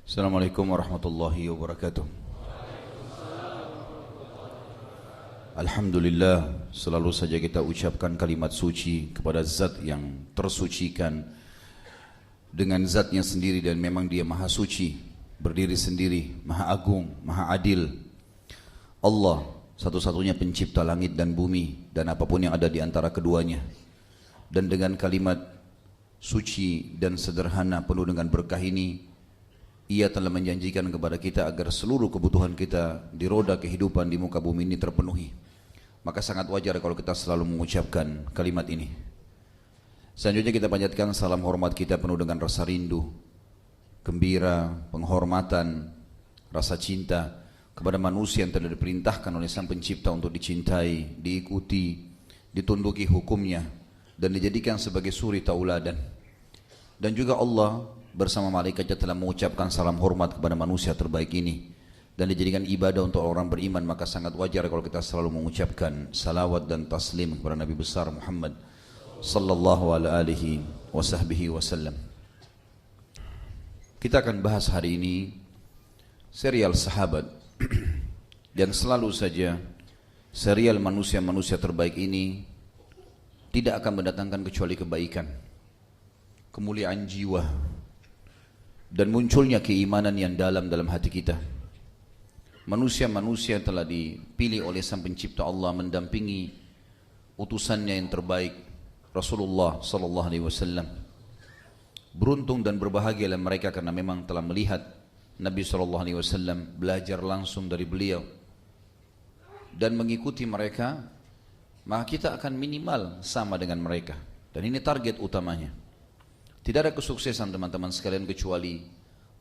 Assalamualaikum warahmatullahi wabarakatuh. Alhamdulillah, selalu saja kita ucapkan kalimat suci kepada zat yang tersucikan dengan zatnya sendiri, dan memang dia maha suci, berdiri sendiri, maha agung, maha adil. Allah satu-satunya pencipta langit dan bumi dan apapun yang ada di antara keduanya. Dan dengan kalimat suci dan sederhana penuh dengan berkah ini, Ia telah menjanjikan kepada kita agar seluruh kebutuhan kita di roda kehidupan di muka bumi ini terpenuhi. Maka sangat wajar kalau kita selalu mengucapkan kalimat ini. Selanjutnya kita panjatkan salam hormat kita penuh dengan rasa rindu, gembira, penghormatan, rasa cinta kepada manusia yang telah diperintahkan oleh Sang Pencipta untuk dicintai, diikuti, ditunduki hukumnya, dan dijadikan sebagai suri tauladan. Dan juga Allah bersama malaikatnya telah mengucapkan salam hormat kepada manusia terbaik ini dan dijadikan ibadah untuk orang beriman. Maka sangat wajar kalau kita selalu mengucapkan salawat dan taslim kepada Nabi besar Muhammad sallallahu alaihi wasallam. Kita akan bahas hari ini serial sahabat dan selalu saja serial manusia-manusia terbaik ini tidak akan mendatangkan kecuali kebaikan, kemuliaan jiwa, dan munculnya keimanan yang dalam hati kita. Manusia-manusia yang telah dipilih oleh Sang Pencipta Allah mendampingi utusannya yang terbaik, Rasulullah sallallahu alaihi wasallam. Beruntung dan berbahagialah mereka karena memang telah melihat Nabi sallallahu alaihi wasallam, belajar langsung dari beliau dan mengikuti mereka. Maka kita akan minimal sama dengan mereka, dan ini target utamanya. Tidak ada kesuksesan teman-teman sekalian kecuali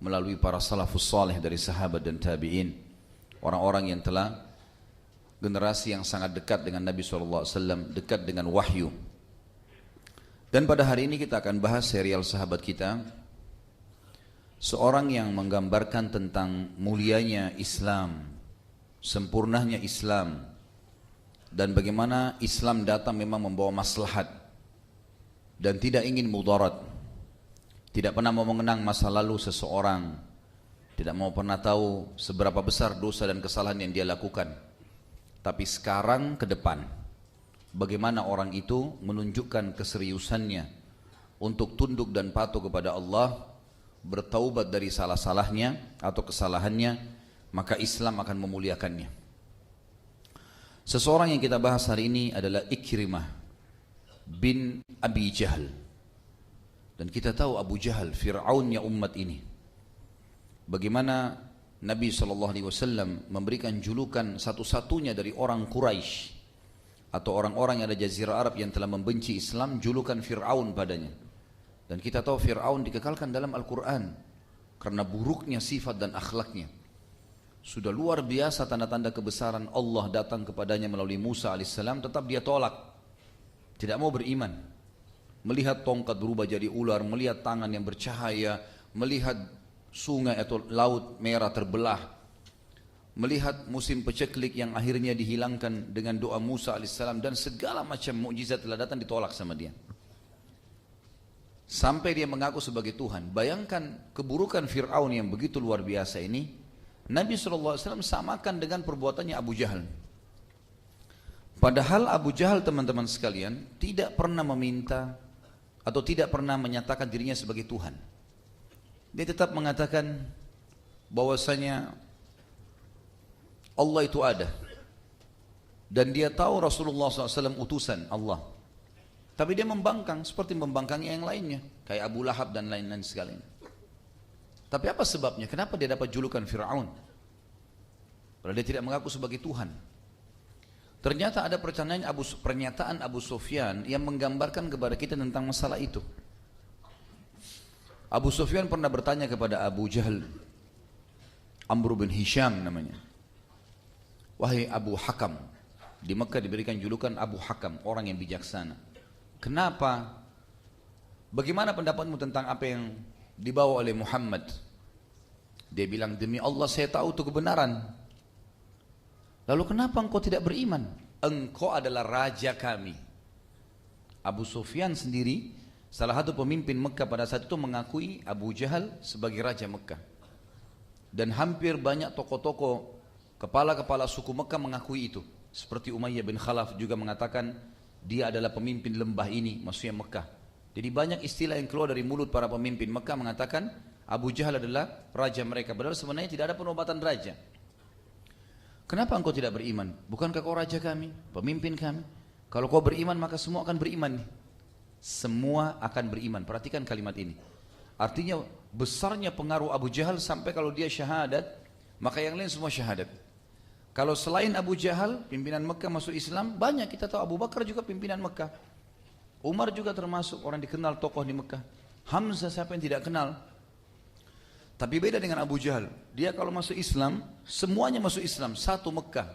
melalui para salafus saleh dari sahabat dan tabi'in, orang-orang yang telah generasi yang sangat dekat dengan Nabi SAW, dekat dengan wahyu. Dan pada hari ini kita akan bahas serial sahabat kita, seorang yang menggambarkan tentang mulianya Islam, sempurnanya Islam, dan bagaimana Islam datang memang membawa maslahat dan tidak ingin mudarat. Tidak pernah mau mengenang masa lalu seseorang, tidak mau pernah tahu seberapa besar dosa dan kesalahan yang dia lakukan. Tapi sekarang ke depan, bagaimana orang itu menunjukkan keseriusannya untuk tunduk dan patuh kepada Allah, bertaubat dari salah-salahnya atau kesalahannya, maka Islam akan memuliakannya. Seseorang yang kita bahas hari ini adalah Ikrimah bin Abi Jahal. Dan kita tahu Abu Jahal, Fir'aunnya umat ini. Bagaimana Nabi SAW memberikan julukan satu-satunya dari orang Quraisy atau orang-orang yang ada Jazirah Arab yang telah membenci Islam, julukan Fir'aun padanya. Dan kita tahu Fir'aun dikekalkan dalam Al-Quran karena buruknya sifat dan akhlaknya. Sudah luar biasa tanda-tanda kebesaran Allah datang kepadanya melalui Musa alaihissalam, tetap dia tolak, tidak mau beriman. Melihat tongkat berubah jadi ular, melihat tangan yang bercahaya, melihat sungai atau laut merah terbelah, melihat musim peceklik yang akhirnya dihilangkan dengan doa Musa alaihissalam, dan segala macam mukjizat telah datang ditolak sama dia. Sampai dia mengaku sebagai Tuhan. Bayangkan keburukan Fir'aun yang begitu luar biasa ini, Nabi SAW samakan dengan perbuatannya Abu Jahal. Padahal Abu Jahal teman-teman sekalian tidak pernah meminta atau tidak pernah menyatakan dirinya sebagai Tuhan. Dia tetap mengatakan bahwasanya Allah itu ada, dan dia tahu Rasulullah SAW utusan Allah. Tapi dia membangkang seperti membangkangnya yang lainnya, kayak Abu Lahab dan lain-lain sekalian. Tapi apa sebabnya? Kenapa dia dapat julukan Fir'aun? Padahal dia tidak mengaku sebagai Tuhan. Ternyata ada pernyataan Abu Sufyan yang menggambarkan kepada kita tentang masalah itu. Abu Sufyan pernah bertanya kepada Abu Jahal, Amr bin Hisham namanya, wahai Abu Hakam, di Mekah diberikan julukan Abu Hakam, orang yang bijaksana. Kenapa? Bagaimana pendapatmu tentang apa yang dibawa oleh Muhammad? Dia bilang, demi Allah saya tahu itu kebenaran. Lalu kenapa engkau tidak beriman? Engkau adalah raja kami. Abu Sufyan sendiri, salah satu pemimpin Mekah pada saat itu, mengakui Abu Jahal sebagai raja Mekah. Dan hampir banyak tokoh-tokoh kepala-kepala suku Mekah mengakui itu. Seperti Umayyah bin Khalaf juga mengatakan dia adalah pemimpin lembah ini, maksudnya Mekah. Jadi banyak istilah yang keluar dari mulut para pemimpin Mekah mengatakan Abu Jahal adalah raja mereka. Padahal sebenarnya tidak ada penobatan raja. Kenapa engkau tidak beriman? Bukankah kau raja kami, pemimpin kami? Kalau kau beriman maka semua akan beriman. Semua akan beriman. Perhatikan kalimat ini. Artinya besarnya pengaruh Abu Jahal sampai kalau dia syahadat, maka yang lain semua syahadat. Kalau selain Abu Jahal, pimpinan Mekah masuk Islam, banyak kita tahu. Abu Bakar juga pimpinan Mekah. Umar juga termasuk orang dikenal tokoh di Mekah. Hamzah siapa yang tidak kenal? Tapi beda dengan Abu Jahal. Dia kalau masuk Islam, semuanya masuk Islam, satu Mekah.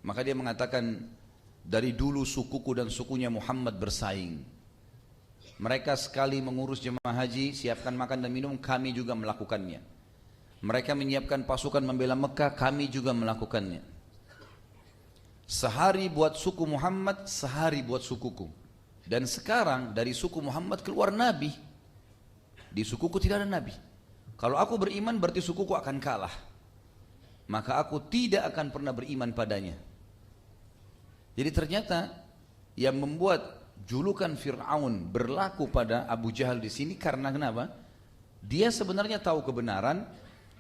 Maka dia mengatakan, dari dulu sukuku dan sukunya Muhammad bersaing. Mereka sekali mengurus jemaah haji, siapkan makan dan minum, kami juga melakukannya. Mereka menyiapkan pasukan membela Mekah, kami juga melakukannya. Sehari buat suku Muhammad, sehari buat sukuku. Dan sekarang dari suku Muhammad keluar Nabi. Di sukuku tidak ada Nabi. Kalau aku beriman berarti sukuku akan kalah. Maka aku tidak akan pernah beriman padanya. Jadi ternyata yang membuat julukan Fir'aun berlaku pada Abu Jahal di sini karena kenapa? Dia sebenarnya tahu kebenaran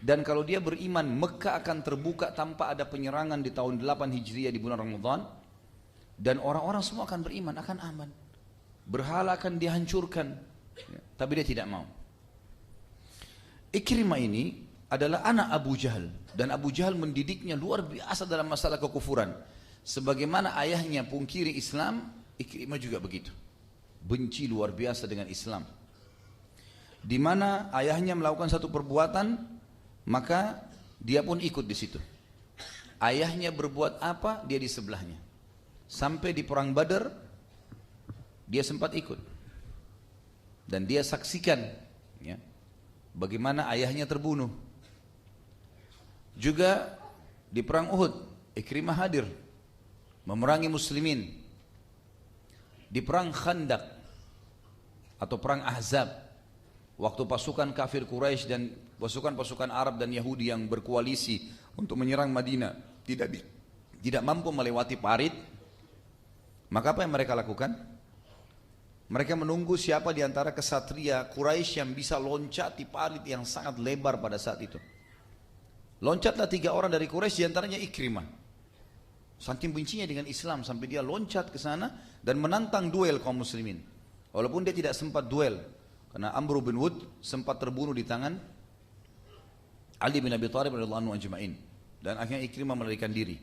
dan kalau dia beriman Mekah akan terbuka tanpa ada penyerangan di tahun 8 Hijriah di bulan Ramadan dan orang-orang semua akan beriman, akan aman. Berhala akan dihancurkan. Tapi dia tidak mau. Ikrimah ini adalah anak Abu Jahal dan Abu Jahal mendidiknya luar biasa dalam masalah kekufuran. Sebagaimana ayahnya pungkiri Islam, Ikrimah juga begitu. Benci luar biasa dengan Islam. Di mana ayahnya melakukan satu perbuatan, maka dia pun ikut di situ. Ayahnya berbuat apa, dia di sebelahnya. Sampai di perang Badar, dia sempat ikut. Dan dia saksikan, ya, bagaimana ayahnya terbunuh. Juga di perang Uhud, Ikrimah hadir memerangi muslimin. Di perang Khandaq atau perang Ahzab, waktu pasukan kafir Quraisy dan pasukan-pasukan Arab dan Yahudi yang berkoalisi untuk menyerang Madinah tidak mampu melewati parit, maka apa yang mereka lakukan? Mereka menunggu siapa di antara kesatria Quraisy yang bisa loncat di parit yang sangat lebar pada saat itu. Loncatlah 3 orang dari Quraisy, di antaranya Ikrimah. Saking bencinya dengan Islam sampai dia loncat ke sana dan menantang duel kaum muslimin. Walaupun dia tidak sempat duel karena Amr bin Wud sempat terbunuh di tangan Ali bin Abi Thalib radhiyallahu anhu ajma'in dan akhirnya Ikrimah melarikan diri.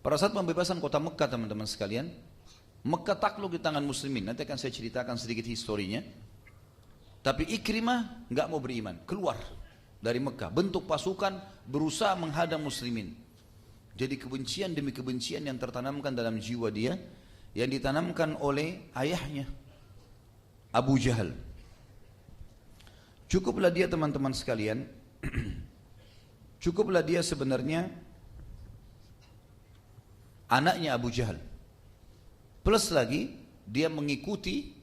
Pada saat pembebasan kota Mekah teman-teman sekalian, Mekah takluk di tangan muslimin. Nanti akan saya ceritakan sedikit historinya. Tapi Ikrimah enggak mau beriman, keluar dari Mekah, bentuk pasukan berusaha menghadang muslimin. Jadi kebencian demi kebencian yang tertanamkan dalam jiwa dia, yang ditanamkan oleh ayahnya Abu Jahal. Cukuplah dia teman-teman sekalian, cukuplah dia sebenarnya anaknya Abu Jahal. Plus lagi dia mengikuti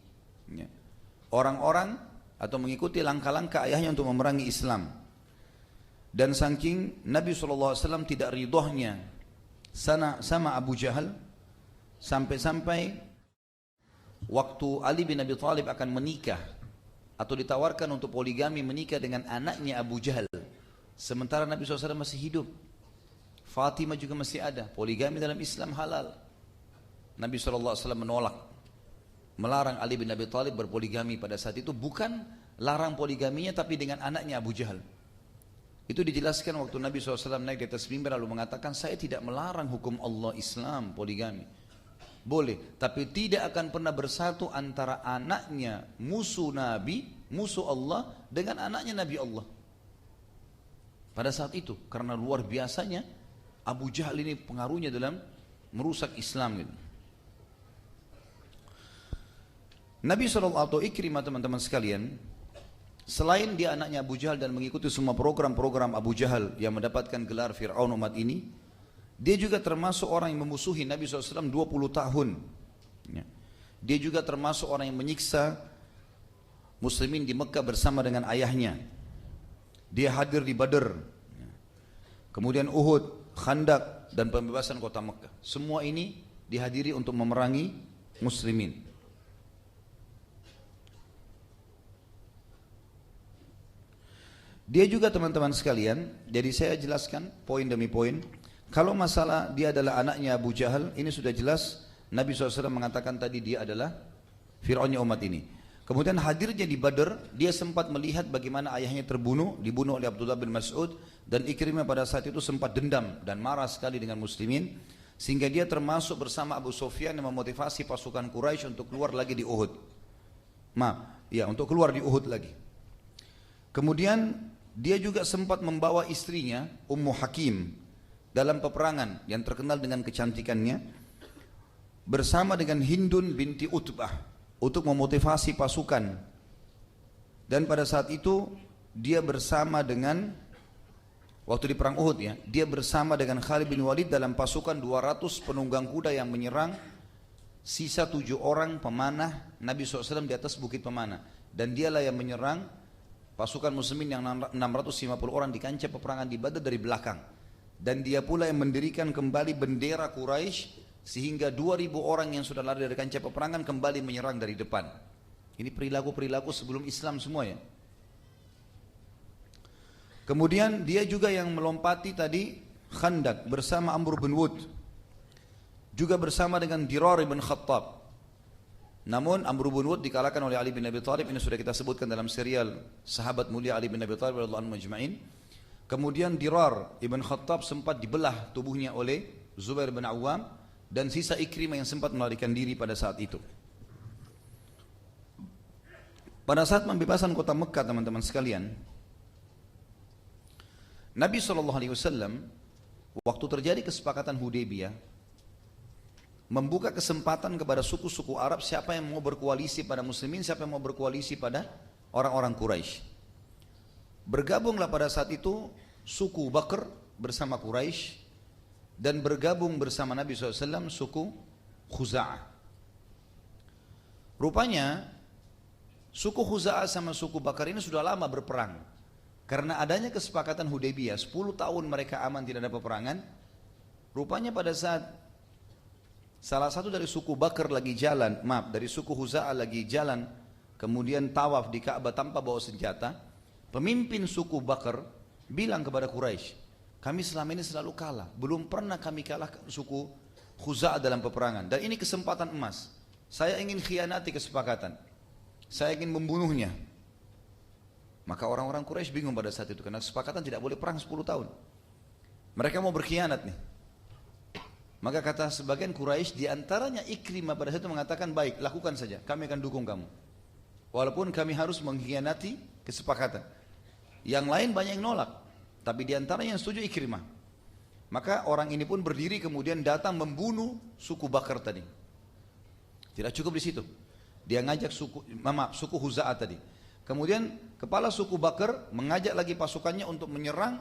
orang-orang atau mengikuti langkah-langkah ayahnya untuk memerangi Islam. Dan saking Nabi SAW tidak ridhonya sama Abu Jahal, sampai-sampai waktu Ali bin Abi Thalib akan menikah atau ditawarkan untuk poligami menikah dengan anaknya Abu Jahal, sementara Nabi SAW masih hidup, Fatimah juga masih ada. Poligami dalam Islam halal. Nabi SAW menolak, melarang Ali bin Abi Thalib berpoligami pada saat itu. Bukan larang poligaminya, tapi dengan anaknya Abu Jahal. Itu dijelaskan waktu Nabi SAW naik di atas mimbar lalu mengatakan, saya tidak melarang hukum Allah Islam poligami. Boleh, tapi tidak akan pernah bersatu antara anaknya musuh Nabi, musuh Allah dengan anaknya Nabi Allah. Pada saat itu, karena luar biasanya Abu Jahal ini pengaruhnya dalam merusak Islam gitu. Nabi SAW atau Ikrimah teman-teman sekalian, selain dia anaknya Abu Jahal dan mengikuti semua program-program Abu Jahal yang mendapatkan gelar Fir'aun umat ini, dia juga termasuk orang yang memusuhi Nabi SAW 20 tahun. Dia juga termasuk orang yang menyiksa muslimin di Mekah bersama dengan ayahnya. Dia hadir di Badr, kemudian Uhud, Khandak, dan pembebasan kota Mekah. Semua ini dihadiri untuk memerangi muslimin. Dia juga teman-teman sekalian, jadi saya jelaskan poin demi poin. Kalau masalah dia adalah anaknya Abu Jahal, ini sudah jelas. Nabi SAW mengatakan tadi dia adalah Fir'aunnya umat ini. Kemudian hadirnya di Badr, dia sempat melihat bagaimana ayahnya dibunuh oleh Abdullah bin Mas'ud, dan Ikrimah pada saat itu sempat dendam dan marah sekali dengan muslimin, sehingga dia termasuk bersama Abu Sufyan yang memotivasi pasukan Quraisy untuk keluar lagi di Uhud. Untuk keluar di Uhud lagi. Kemudian dia juga sempat membawa istrinya Ummu Hakim dalam peperangan yang terkenal dengan kecantikannya, bersama dengan Hindun binti Utbah untuk memotivasi pasukan. Dan pada saat itu dia bersama dengan, waktu di perang Uhud ya, dia bersama dengan Khalid bin Walid dalam pasukan 200 penunggang kuda yang menyerang sisa 7 orang pemanah Nabi SAW di atas bukit pemanah. Dan dialah yang menyerang pasukan muslimin yang 650 orang di kancah peperangan di Badr dari belakang. Dan dia pula yang mendirikan kembali bendera Quraisy, sehingga 2000 orang yang sudah lari dari kancah peperangan kembali menyerang dari depan. Ini perilaku-perilaku sebelum Islam semua ya. Kemudian dia juga yang melompati tadi Khandak bersama Amr bin Wud, juga bersama dengan Dirar bin Khattab. Namun Amr bin Wud dikalahkan oleh Ali bin Abi Thalib. Ini sudah kita sebutkan dalam serial sahabat mulia Ali bin Abi Thalib radhiyallahu anhu majma'in. Kemudian Dirar ibn Khattab sempat dibelah tubuhnya oleh Zubair bin Awam, dan sisa Ikrimah yang sempat melarikan diri pada saat itu. Pada saat pembebasan kota Mekah teman-teman sekalian, Nabi SAW waktu terjadi kesepakatan Hudaybiyah membuka kesempatan kepada suku-suku Arab, siapa yang mau berkoalisi pada muslimin, siapa yang mau berkoalisi pada orang-orang Quraisy. Bergabunglah pada saat itu suku Bakr bersama Quraisy, dan bergabung bersama Nabi SAW suku Khuza'ah. Rupanya suku Khuza'ah sama suku Bakr ini sudah lama berperang. Karena adanya kesepakatan Hudaybiyah, 10 tahun mereka aman tidak ada peperangan. Rupanya pada saat salah satu dari suku Bakr lagi jalan, dari suku Khuza'ah lagi jalan, kemudian tawaf di Ka'bah tanpa bawa senjata, pemimpin suku Bakr bilang kepada Quraisy, kami selama ini selalu kalah, belum pernah kami kalahkan suku Khuza'ah dalam peperangan, dan ini kesempatan emas. Saya ingin khianati kesepakatan, saya ingin membunuhnya. Maka orang-orang Quraisy bingung pada saat itu, karena kesepakatan tidak boleh perang 10 tahun. Mereka mau berkhianat nih. Maka kata sebagian Quraisy, diantaranya Ikrimah pada saat itu mengatakan, baik, lakukan saja, kami akan dukung kamu, walaupun kami harus mengkhianati kesepakatan. Yang lain banyak yang nolak, tapi diantaranya yang setuju Ikrimah. Maka orang ini pun berdiri kemudian datang membunuh suku Bakar tadi. Tidak cukup di situ, dia ngajak suku Khuza'ah tadi. Kemudian kepala suku Bakar mengajak lagi pasukannya untuk menyerang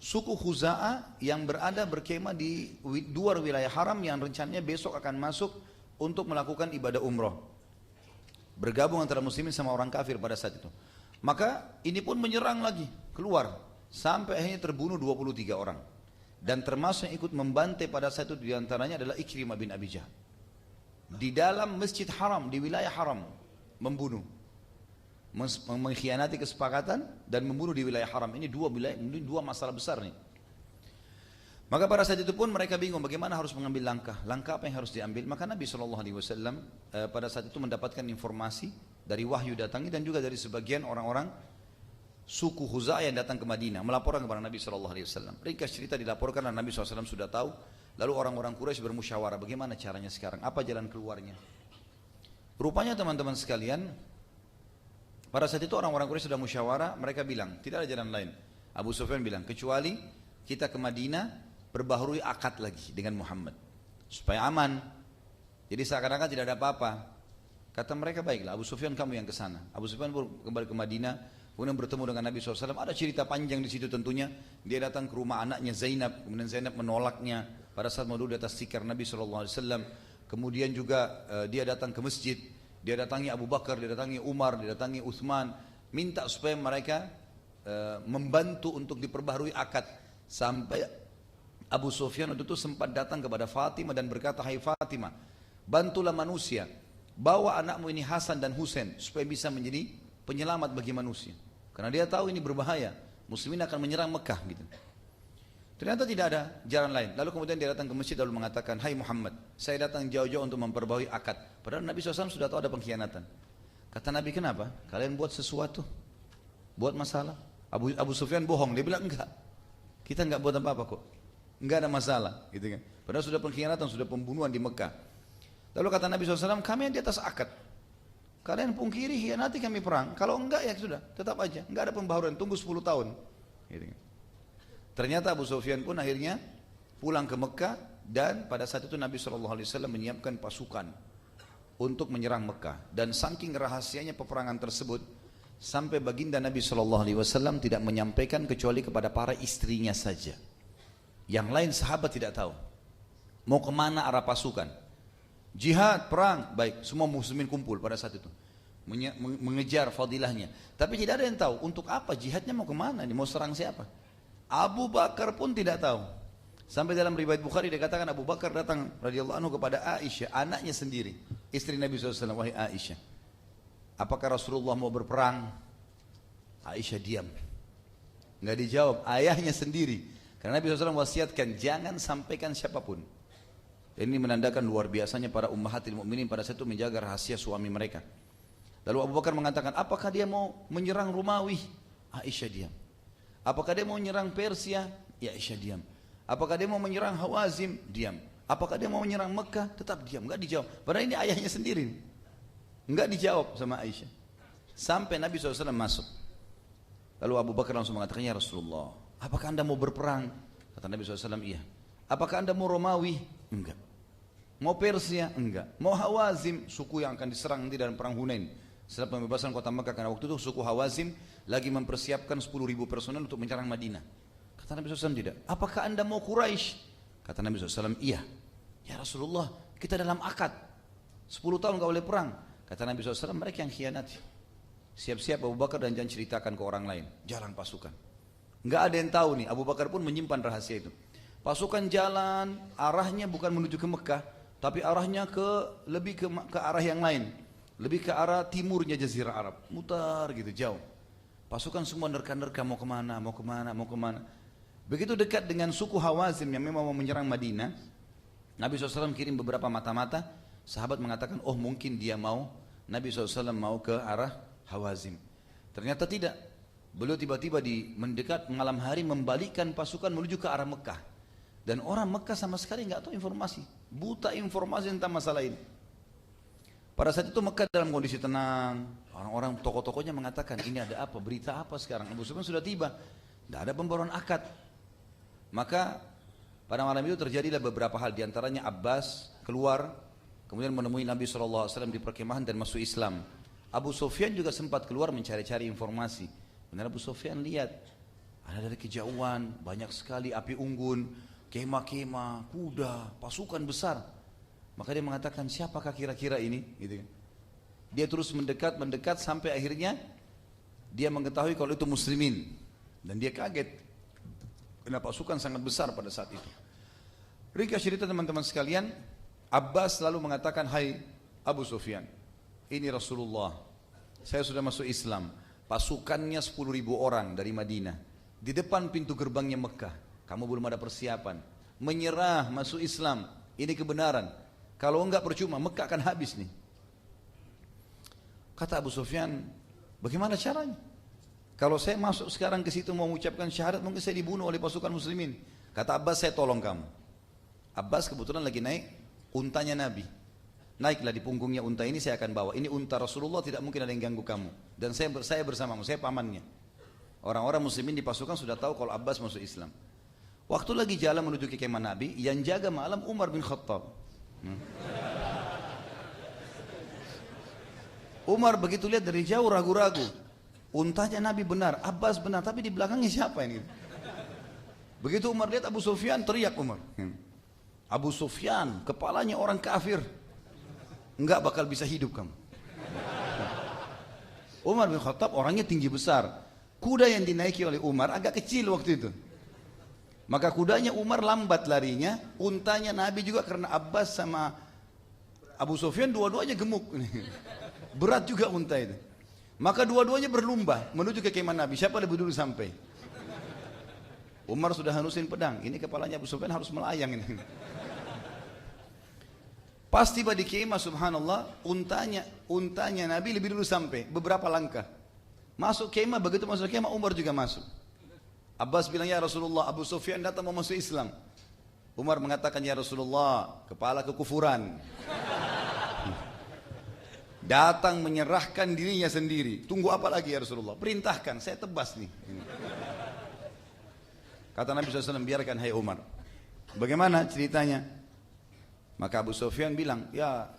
suku Khuza'ah yang berkemah di luar wilayah haram, yang rencananya besok akan masuk untuk melakukan ibadah umroh. Bergabung antara muslimin sama orang kafir pada saat itu. Maka ini pun menyerang lagi, keluar, sampai akhirnya terbunuh 23 orang. Dan termasuk yang ikut membantai pada saat itu diantaranya adalah Ikrimah bin Abi Jahal. Di dalam masjid haram, di wilayah haram, membunuh, mengkhianati kesepakatan dan membunuh di wilayah haram. Ini dua masalah besar nih. Maka pada saat itu pun mereka bingung bagaimana harus mengambil langkah apa yang harus diambil. Maka Nabi SAW pada saat itu mendapatkan informasi dari wahyu datangi, dan juga dari sebagian orang-orang suku Khuza'ah yang datang ke Madinah melaporkan kepada Nabi SAW. Ringkas cerita dilaporkan dan Nabi SAW sudah tahu. Lalu orang-orang Quraisy bermusyawarah bagaimana caranya sekarang, apa jalan keluarnya. Rupanya teman-teman sekalian, pada saat itu orang-orang Quraisy sudah musyawarah, mereka bilang tidak ada jalan lain. Abu Sufyan bilang, kecuali kita ke Madinah perbaharui akad lagi dengan Muhammad supaya aman. Jadi seakan-akan tidak ada apa-apa. Kata mereka, baiklah Abu Sufyan kamu yang ke sana. Abu Sufyan kembali ke Madinah, kemudian bertemu dengan Nabi SAW. Ada cerita panjang di situ tentunya. Dia datang ke rumah anaknya Zainab, kemudian Zainab menolaknya pada saat mau duduk di atas tikar Nabi SAW. Kemudian juga dia datang ke masjid, dia datangi Abu Bakar, dia datangi Umar, dia datangi Uthman, minta supaya mereka membantu untuk diperbaharui akad. Sampai Abu Sufyan waktu itu sempat datang kepada Fatimah dan berkata, hai Fatimah, bantulah manusia, bawa anakmu ini Hasan dan Husain supaya bisa menjadi penyelamat bagi manusia. Karena dia tahu ini berbahaya, muslimin akan menyerang Mekah gitu. Ternyata tidak ada jalan lain. Lalu kemudian dia datang ke masjid lalu mengatakan, hai Muhammad, saya datang jauh-jauh untuk memperbaharui akad. Padahal Nabi SAW sudah tahu ada pengkhianatan. Kata Nabi, kenapa? Kalian buat sesuatu, buat masalah. Abu Sufyan bohong, dia bilang enggak, kita enggak buat apa-apa kok, enggak ada masalah gitu kan. Padahal sudah pengkhianatan, sudah pembunuhan di Mekah. Lalu kata Nabi SAW, kami yang di atas akad, kalian pungkiri, hianati kami perang. Kalau enggak ya sudah, tetap aja, enggak ada pembaharuan, tunggu 10 tahun gitu kan. Ternyata Abu Sufyan pun akhirnya pulang ke Mekah, dan pada saat itu Nabi SAW menyiapkan pasukan untuk menyerang Mekah. Dan saking rahasianya peperangan tersebut, sampai baginda Nabi SAW tidak menyampaikan kecuali kepada para istrinya saja. Yang lain sahabat tidak tahu mau kemana arah pasukan. Jihad, perang, baik, semua muslimin kumpul pada saat itu mengejar fadilahnya. Tapi tidak ada yang tahu untuk apa jihadnya, mau kemana, mau serang siapa. Abu Bakar pun tidak tahu. Sampai dalam riwayat Bukhari dikatakan Abu Bakar datang radhiyallahu anhu kepada Aisyah, anaknya sendiri, istri Nabi SAW, wahai Aisyah, apakah Rasulullah mau berperang? Aisyah diam, nggak dijawab, ayahnya sendiri. Karena Nabi SAW wasiatkan jangan sampaikan siapapun. Ini menandakan luar biasanya para ummahatil mukminin pada saat itu menjaga rahasia suami mereka. Lalu Abu Bakar mengatakan, apakah dia mau menyerang Romawi? Aisyah diam. Apakah dia mau menyerang Persia? Ya, Aisyah diam. Apakah dia mau menyerang Hawazim? Diam. Apakah dia mau menyerang Mekah? Tetap diam, nggak dijawab. Padahal ini ayahnya sendiri, nggak dijawab sama Aisyah. Sampai Nabi SAW masuk. Lalu Abu Bakar langsung mengatakan, ya Rasulullah, apakah anda mau berperang? Kata Nabi SAW, iya. Apakah anda mau Romawi? Enggak. Mau Persia? Enggak. Mau Hawazim, suku yang akan diserang nanti dalam perang Hunain setelah pembebasan kota Mekah. Karena waktu itu suku Hawazim lagi mempersiapkan 10.000 personel untuk menyerang Madinah. Kata Nabi SAW, tidak. Apakah anda mau Quraisy? Kata Nabi SAW, iya. Ya Rasulullah, kita dalam akad 10 tahun gak boleh perang. Kata Nabi SAW, mereka yang khianati. Siap-siap Abu Bakar dan jangan ceritakan ke orang lain. Jalan pasukan, nggak ada yang tahu nih. Abu Bakar pun menyimpan rahasia itu. Pasukan jalan, arahnya bukan menuju ke Mekah, tapi arahnya lebih ke arah yang lain, lebih ke arah timurnya Jazirah Arab, mutar gitu jauh. Pasukan semua nerka-nerka mau kemana, mau kemana, mau kemana. Begitu dekat dengan suku Hawazim yang memang mau menyerang Madinah, Nabi SAW kirim beberapa mata-mata. Sahabat mengatakan, oh mungkin dia mau, Nabi SAW mau ke arah Hawazim. Ternyata tidak. Beliau tiba-tiba mendekat malam hari membalikkan pasukan menuju ke arah Mekah. Dan orang Mekah sama sekali nggak tahu informasi, buta informasi tentang masalah ini. Pada saat itu Mekah dalam kondisi tenang. Orang-orang tokoh-tokohnya mengatakan, ini ada apa, berita apa sekarang? Abu Sufyan sudah tiba, tidak ada pembaruan akad. Maka pada malam itu terjadilah beberapa hal. Di antaranya Abbas keluar, kemudian menemui Nabi SAW di perkemahan dan masuk Islam. Abu Sufyan juga sempat keluar mencari-cari informasi. Benar, Abu Sufyan lihat ada dari kejauhan banyak sekali api unggun, kemah-kemah, kuda, pasukan besar. Maka dia mengatakan, siapakah kira-kira ini? Gitu kan. Dia terus mendekat sampai akhirnya dia mengetahui kalau itu muslimin. Dan dia kaget karena pasukan sangat besar pada saat itu. Ringkas cerita teman-teman sekalian, Abbas lalu mengatakan, hai Abu Sufyan, ini Rasulullah, saya sudah masuk Islam. Pasukannya 10.000 orang dari Madinah. Di depan pintu gerbangnya Mekah. Kamu belum ada persiapan. Menyerah masuk Islam. Ini kebenaran. Kalau enggak percuma, Mekah akan habis nih. Kata Abu Sufyan, bagaimana caranya? Kalau saya masuk sekarang ke situ mau mengucapkan syahadat, mungkin saya dibunuh oleh pasukan muslimin. Kata Abbas, saya tolong kamu. Abbas kebetulan lagi naik untanya Nabi. Naiklah di punggungnya unta ini, saya akan bawa. Ini unta Rasulullah, tidak mungkin ada yang ganggu kamu. Dan saya bersamamu, saya pamannya. Orang-orang muslimin di pasukan sudah tahu kalau Abbas masuk Islam. Waktu lagi jalan menuju ke kemah Nabi, yang jaga malam Umar bin Khattab. Umar begitu lihat dari jauh ragu-ragu. Untanya Nabi benar, Abbas benar, tapi di belakangnya siapa ini? Begitu Umar lihat Abu Sufyan, teriak Umar. Abu Sufyan, kepalanya orang kafir. Enggak bakal bisa hidup kamu. Umar bin Khattab orangnya tinggi besar. Kuda yang dinaiki oleh Umar agak kecil waktu itu. Maka kudanya Umar lambat larinya, untanya Nabi juga karena Abbas sama Abu Sufyan dua-duanya gemuk. Berat juga unta itu. Maka dua-duanya berlomba menuju ke kemah Nabi. Siapa lebih dulu sampai? Umar sudah halusin pedang. Ini kepalanya Abu Sufyan harus melayang ini. Pas tiba di kemah, subhanallah, untanya Nabi lebih dulu sampai beberapa langkah. Masuk kemah, begitu masuk kemah Umar juga masuk. Abbas bilang, ya Rasulullah, Abu Sufyan datang mau masuk Islam. Umar mengatakan, ya Rasulullah, kepala kekufuran. Datang menyerahkan dirinya sendiri. Tunggu apa lagi ya Rasulullah? Perintahkan, saya tebas nih. Kata Nabi SAW, biarkan hai Umar. Bagaimana ceritanya? Maka Abu Sufyan bilang, ya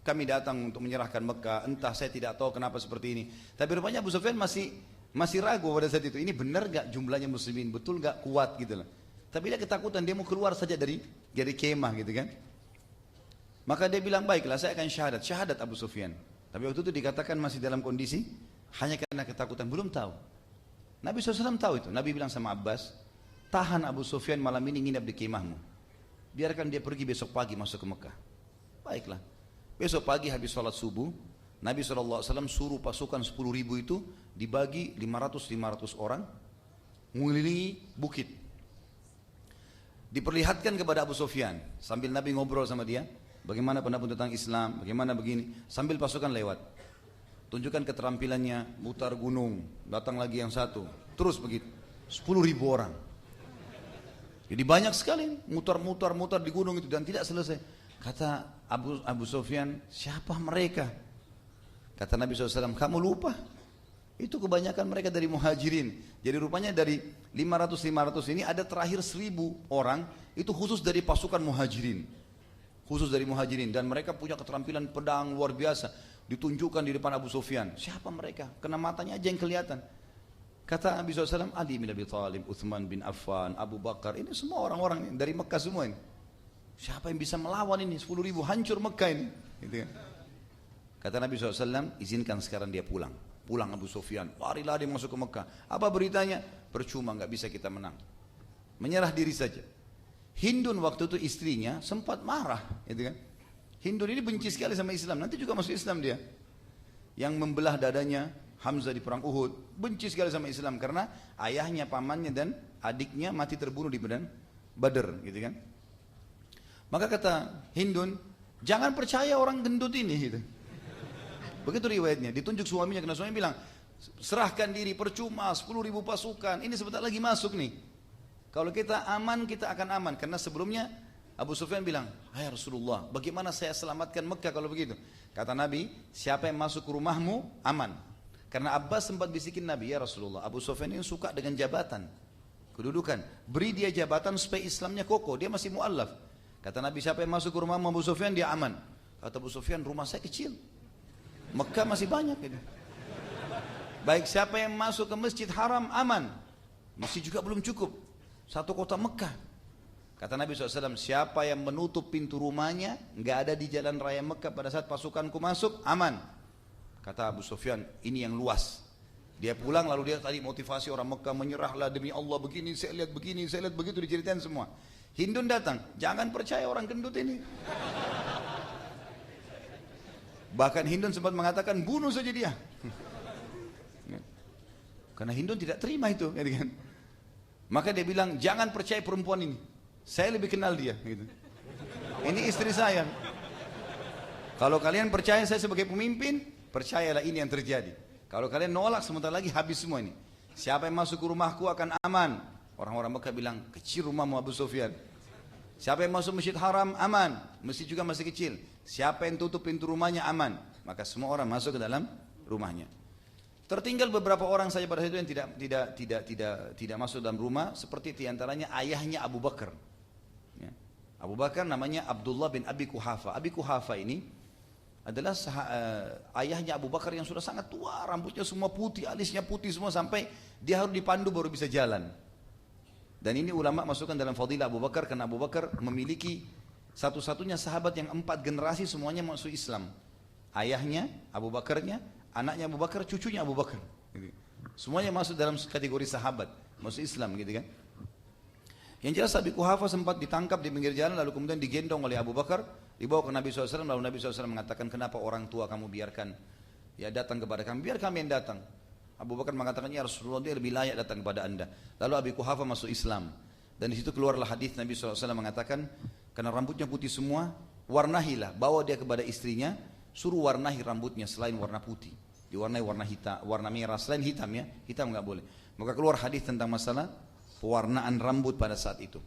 kami datang untuk menyerahkan Mekah, entah saya tidak tahu kenapa seperti ini. Tapi rupanya Abu Sufyan masih ragu pada saat itu. Ini benar gak jumlahnya muslimin, betul gak kuat gitu loh. Tapi dia ketakutan, dia mau keluar saja dari kemah gitu kan. Maka dia bilang, baiklah saya akan syahadat Abu Sufyan. Tapi waktu itu dikatakan masih dalam kondisi hanya karena ketakutan, belum tahu. Nabi SAW tahu itu. Nabi bilang sama Abbas, tahan Abu Sufyan malam ini nginap di kemahmu. Biarkan dia pergi besok pagi masuk ke Mekah. Baiklah. Besok pagi habis sholat subuh, Nabi SAW suruh pasukan 10.000 itu dibagi 500 orang mengelilingi bukit. Diperlihatkan kepada Abu Sufyan sambil Nabi ngobrol sama dia, bagaimana pendapat tentang Islam, bagaimana begini, sambil pasukan lewat. Tunjukkan keterampilannya, mutar gunung, datang lagi yang satu, terus begitu. 10.000 orang. Jadi banyak sekali mutar di gunung itu dan tidak selesai. Kata Abu Sufyan, siapa mereka? Kata Nabi SAW, kamu lupa? Itu kebanyakan mereka dari muhajirin. Jadi rupanya dari 500 ini ada terakhir 1.000 orang, itu khusus dari pasukan muhajirin. Khusus dari muhajirin. Dan mereka punya keterampilan pedang luar biasa. Ditunjukkan di depan Abu Sufyan. Siapa mereka? Kena matanya aja yang kelihatan. Kata Nabi SAW, Ali bin Abi Thalib, Uthman bin Affan, Abu Bakar, ini semua orang-orang dari Mekah semua ini. Siapa yang bisa melawan ini? 10.000, hancur Mekah ini. Gitu kan. Kata Nabi SAW, izinkan sekarang dia pulang. Pulang Abu Sufyan, lari-lari masuk ke Mekah. Apa beritanya? Percuma, nggak bisa kita menang. Menyerah diri saja. Hindun waktu itu istrinya sempat marah. Gitu kan. Hindun ini benci sekali sama Islam, nanti juga masuk Islam dia. Yang membelah dadanya, Hamzah di perang Uhud, benci sekali sama Islam karena ayahnya, pamannya dan adiknya mati terbunuh di medan Badar, gitu kan. Maka kata Hindun, jangan percaya orang gendut ini, gitu. Begitu riwayatnya, ditunjuk suaminya karena suaminya bilang, serahkan diri percuma, 10.000 pasukan, ini sebentar lagi masuk nih. Kalau kita aman, kita akan aman karena sebelumnya Abu Sufyan bilang, hai Rasulullah, bagaimana saya selamatkan Mekah kalau begitu? Kata Nabi, siapa yang masuk ke rumahmu, aman. Karena Abbas sempat bisikin Nabi, ya Rasulullah, Abu Sufyan ini suka dengan jabatan, kedudukan. Beri dia jabatan supaya Islamnya kokoh, dia masih mu'allaf. Kata Nabi, siapa yang masuk ke rumah Abu Sufyan, dia aman. Kata Abu Sufyan, rumah saya kecil, Mekah masih banyak. Gitu. Baik, siapa yang masuk ke Masjid Haram, aman. Masih juga belum cukup, satu kota Mekah. Kata Nabi SAW, siapa yang menutup pintu rumahnya, nggak ada di jalan raya Mekah pada saat pasukanku masuk, aman. Kata Abu Sufyan, ini yang luas. Dia pulang lalu dia tadi motivasi orang Mekah, menyerahlah demi Allah begini, saya lihat begitu diceritain semua. Hindun datang, jangan percaya orang gendut ini. Bahkan Hindun sempat mengatakan, bunuh saja dia. Karena Hindun tidak terima itu. Kan? Maka dia bilang, jangan percaya perempuan ini. Saya lebih kenal dia. Gitu. Ini istri saya. Kalau kalian percaya saya sebagai pemimpin, percayalah ini yang terjadi. Kalau kalian nolak sebentar lagi habis semua ini. Siapa yang masuk ke rumahku akan aman. Orang-orang Mekah bilang, kecil rumahmu Abu Sufyan. Siapa yang masuk Masjid Haram aman. Masjid juga masih kecil. Siapa yang tutup pintu rumahnya aman. Maka semua orang masuk ke dalam rumahnya. Tertinggal beberapa orang saja pada saat itu yang tidak masuk dalam rumah. Seperti diantaranya ayahnya Abu Bakar. Ya. Abu Bakar namanya Abdullah bin Abi Quhafa. Abi Quhafa ini adalah ayahnya Abu Bakar yang sudah sangat tua, rambutnya semua putih, alisnya putih semua sampai dia harus dipandu baru bisa jalan. Dan ini ulama masukkan dalam fadilah Abu Bakar karena Abu Bakar memiliki satu-satunya sahabat yang 4 generasi semuanya masuk Islam. Ayahnya, Abu Bakarnya, anaknya Abu Bakar, cucunya Abu Bakar. Semuanya masuk dalam kategori sahabat, masuk Islam gitu kan. Yang jelas Abi Quhafa sempat ditangkap di pinggir jalan lalu kemudian digendong oleh Abu Bakar, dibawa ke Nabi SAW, lalu Nabi SAW mengatakan, kenapa orang tua kamu biarkan ya datang kepada kami, biar kami yang datang. Abu Bakar mengatakan, ya Rasulullah, dia lebih layak datang kepada anda. Lalu Abi Quhafa masuk Islam. Dan di situ keluarlah hadis Nabi SAW mengatakan, karena rambutnya putih semua, warnahilah, bawa dia kepada istrinya, suruh warnahi rambutnya selain warna putih, diwarnai warna hitam, warna merah selain hitam ya, hitam nggak boleh. Maka keluar hadis tentang masalah pewarnaan rambut pada saat itu.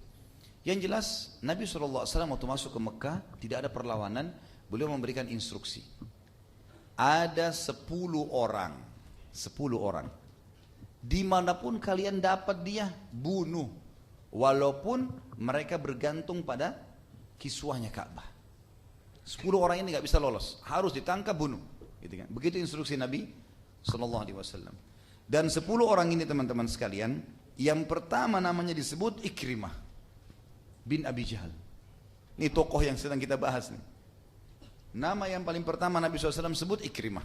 Yang jelas Nabi SAW waktu masuk ke Mekah tidak ada perlawanan, beliau memberikan instruksi. Ada 10 orang, 10 orang. Dimanapun kalian dapat dia, bunuh. Walaupun mereka bergantung pada kiswahnya Ka'bah. 10 orang ini nggak bisa lolos, harus ditangkap, bunuh. Gitu kan? Begitu instruksi Nabi SAW. Dan 10 orang ini teman-teman sekalian, yang pertama namanya disebut Ikrimah bin Abi Jahal. Ini tokoh yang sedang kita bahas nih. Nama yang paling pertama Nabi SAW sebut Ikrimah,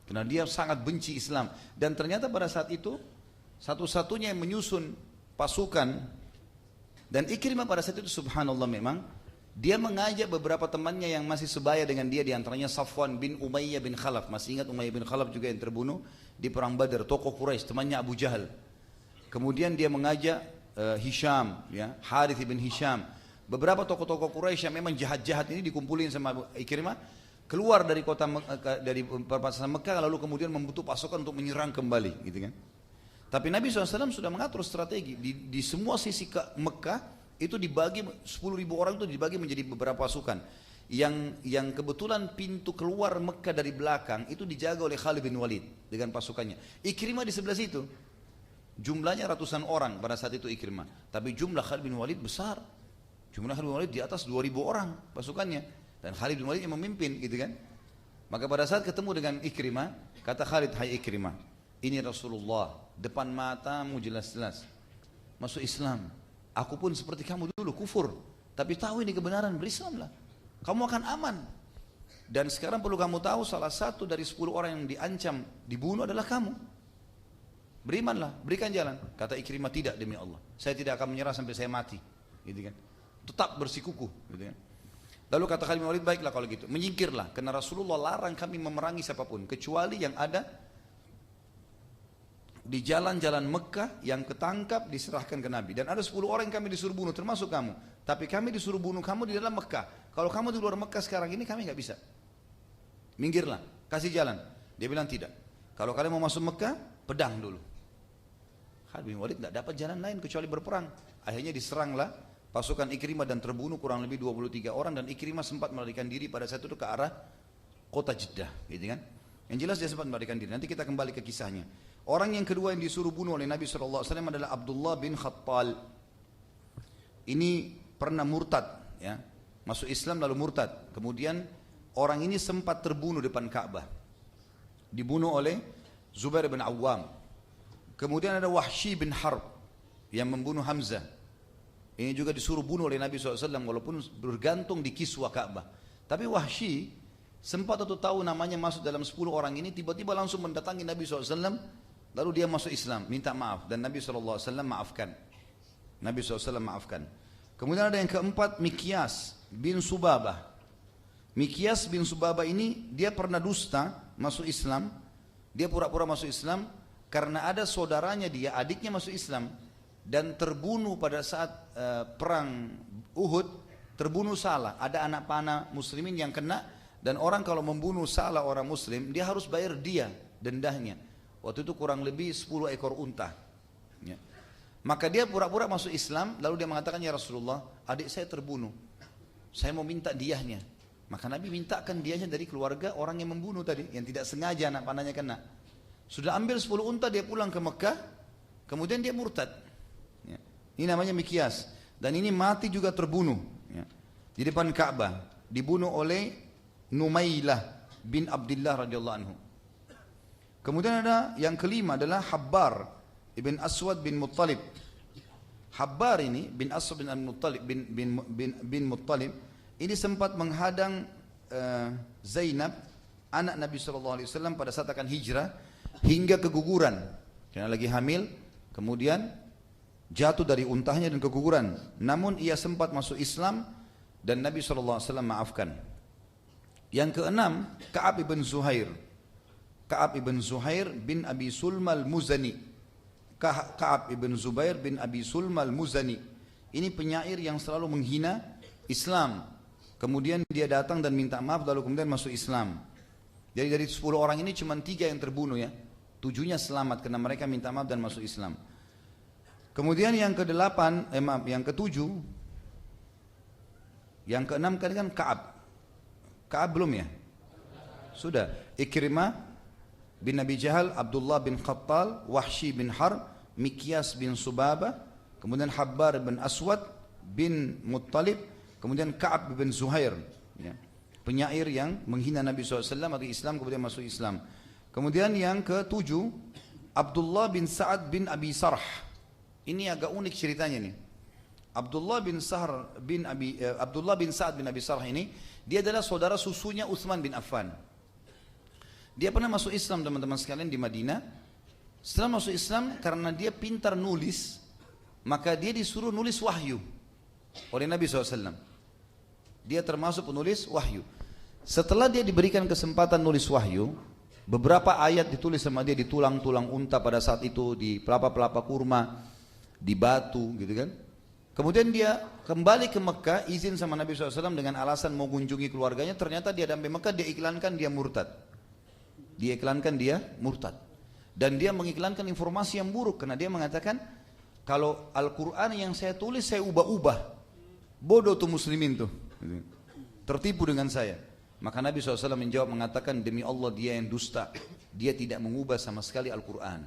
karena dia sangat benci Islam. Dan ternyata pada saat itu satu-satunya yang menyusun pasukan. Dan Ikrimah pada saat itu subhanallah memang dia mengajak beberapa temannya yang masih sebaya dengan dia, diantaranya Safwan bin Umayyah bin Khalaf. Masih ingat Umayyah bin Khalaf juga yang terbunuh di perang Badar, tokoh Quraisy, temannya Abu Jahal. Kemudian dia mengajak Hisham, ya, Harith bin Hisham. Beberapa tokoh-tokoh Quraisy yang memang jahat-jahat ini dikumpulin sama Ikrimah, keluar dari kota dari perbatasan Mekah, lalu kemudian membentuk pasukan untuk menyerang kembali, gitu kan. Tapi Nabi SAW sudah mengatur strategi di semua sisi ke Mekah itu dibagi 10.000 orang itu dibagi menjadi beberapa pasukan. Yang kebetulan pintu keluar Mekah dari belakang itu dijaga oleh Khalid bin Walid dengan pasukannya. Ikrimah di sebelah situ. Jumlahnya ratusan orang pada saat itu Ikrimah. Tapi jumlah Khalid bin Walid besar. Jumlah Khalid bin Walid di atas 2.000 orang pasukannya. Dan Khalid bin Walid yang memimpin gitu kan. Maka pada saat ketemu dengan Ikrimah, kata Khalid, hai Ikrimah, ini Rasulullah, depan matamu jelas-jelas masuk Islam. Aku pun seperti kamu dulu kufur, tapi tahu ini kebenaran, berislamlah. Kamu akan aman. Dan sekarang perlu kamu tahu, salah satu dari 10 orang yang diancam dibunuh adalah kamu. Berimanlah, berikan jalan. Kata Ikrimah, tidak demi Allah, saya tidak akan menyerah sampai saya mati, gitu kan. Tetap bersikukuh, gitu kan. Lalu kata Khalid bin Walid, baiklah kalau gitu, menyingkirlah, karena Rasulullah larang kami memerangi siapapun kecuali yang ada di jalan-jalan Mekah yang ketangkap diserahkan ke Nabi. Dan ada 10 orang yang kami disuruh bunuh, termasuk kamu. Tapi kami disuruh bunuh kamu di dalam Mekah. Kalau kamu di luar Mekah sekarang ini, kami nggak bisa. Minggirlah, kasih jalan. Dia bilang tidak. Kalau kalian mau masuk Mekah, pedang dulu. Khalid bin Walid nggak dapat jalan lain kecuali berperang. Akhirnya diseranglah pasukan Ikrimah dan terbunuh kurang lebih 23 orang. Dan Ikrimah sempat melarikan diri pada saat itu ke arah kota Jeddah, gitu kan. Yang jelas dia sempat melarikan diri. Nanti kita kembali ke kisahnya. Orang yang kedua yang disuruh bunuh oleh Nabi SAW adalah Abdullah bin Khattal. Ini pernah murtad, ya, masuk Islam lalu murtad. Kemudian orang ini sempat terbunuh depan Ka'bah, dibunuh oleh Zubair bin Awam. Kemudian ada Wahsy bin Harb yang membunuh Hamzah. Ini juga disuruh bunuh oleh Nabi SAW walaupun bergantung di kiswah Ka'bah. Tapi Wahsy sempat atau tahu namanya masuk dalam 10 orang ini, tiba-tiba langsung mendatangi Nabi SAW. Lalu dia masuk Islam, minta maaf, dan Nabi SAW maafkan. Nabi SAW maafkan. Kemudian ada yang keempat, Mikyas bin Subabah. Mikyas bin Subabah ini dia pernah dusta masuk Islam. Dia pura-pura masuk Islam karena ada saudaranya dia, adiknya masuk Islam dan terbunuh pada saat perang Uhud, terbunuh salah. Ada anak panah muslimin yang kena, dan orang kalau membunuh salah orang muslim, dia harus bayar dia dendahnya. Waktu itu kurang lebih 10 ekor unta, ya. Maka dia pura-pura masuk Islam, lalu dia mengatakan, ya Rasulullah, adik saya terbunuh, saya mau minta diahnya. Maka Nabi mintakan diahnya dari keluarga orang yang membunuh tadi, yang tidak sengaja anak panahnya kena. Sudah ambil 10 unta, dia pulang ke Mekah, kemudian dia murtad, ya. Ini namanya Mikyas, dan ini mati juga terbunuh, ya, di depan Ka'bah, dibunuh oleh Numailah bin Abdullah radhiyallahu anhu. Kemudian ada yang kelima adalah Habbar ibn Aswad bin Muttalib. Habbar ini bin Aswad bin Muttalib bin Muttalib ini sempat menghadang Zainab anak Nabi SAW pada saat akan hijrah hingga keguguran. karena lagi hamil, kemudian jatuh dari untahnya dan keguguran. Namun ia sempat masuk Islam dan Nabi SAW maafkan. Yang keenam, Ka'ab ibn Zuhair. Ka'ab ibn Zuhair bin Abi Sulma al-Muzani. Ka'ab ibn Zubair bin Abi Sulma al-Muzani. Ini penyair yang selalu menghina Islam. Kemudian dia datang dan minta maaf lalu kemudian masuk Islam. Jadi dari 10 orang ini cuma 3 yang terbunuh ya. 7-nya selamat karena mereka minta maaf dan masuk Islam. Kemudian yang ke-8, yang ke-7, yang ke-6 kan Ka'ab. Ka'ab belum ya? Sudah. Ikrimah bin Abi Jahal, Abdullah bin Khattal, Wahsy bin Harb, Mikyas bin Subabah, kemudian Habbar bin Aswad bin Muttalib, kemudian Ka'ab bin Zuhair, ya. Penyair yang menghina Nabi SAW atau Islam kemudian masuk Islam. Kemudian yang ke-7, Abdullah bin Sa'ad bin Abi Sarh. Ini agak unik ceritanya nih. Abdullah bin Sa'ad bin Abi Sarh ini, dia adalah saudara susunya Utsman bin Affan. Dia pernah masuk Islam teman-teman sekalian di Madinah. Setelah masuk Islam karena dia pintar nulis, maka dia disuruh nulis wahyu oleh Nabi SAW. Dia termasuk penulis wahyu. Setelah dia diberikan kesempatan nulis wahyu, beberapa ayat ditulis sama dia di tulang-tulang unta pada saat itu, di pelapa-pelapa kurma, di batu gitu kan. Kemudian dia kembali ke Mekah, izin sama Nabi SAW dengan alasan mau kunjungi keluarganya. Ternyata dia sampai Mekah, dia iklankan dia murtad. Dan dia mengiklankan informasi yang buruk, karena dia mengatakan kalau Al-Quran yang saya tulis saya ubah-ubah, bodoh tuh muslimin tuh, tertipu dengan saya. Maka Nabi SAW menjawab mengatakan, demi Allah dia yang dusta, dia tidak mengubah sama sekali Al-Quran.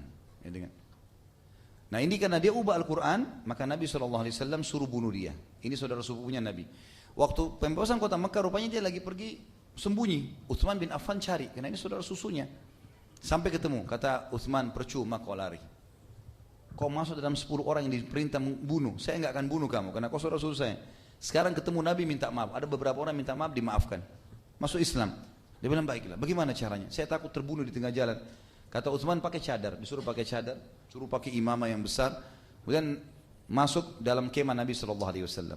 Nah ini karena dia ubah Al-Quran, maka Nabi SAW suruh bunuh dia. Ini saudara sepupunya Nabi. Waktu pembebasan kota Mekah, rupanya dia lagi pergi sembunyi. Utsman bin Affan cari, karena ini saudara susunya. Sampai ketemu, kata Utsman, percuma kau lari. Kau masuk dalam 10 orang yang diperintah membunuh, saya enggak akan bunuh kamu, karena kau saudara susu saya. Sekarang ketemu Nabi minta maaf, ada beberapa orang minta maaf, dimaafkan. Masuk Islam. Dia bilang, baiklah, bagaimana caranya? Saya takut terbunuh di tengah jalan. Kata Utsman, pakai cadar, disuruh pakai cadar, suruh pakai imamah yang besar, kemudian masuk dalam kemah Nabi SAW.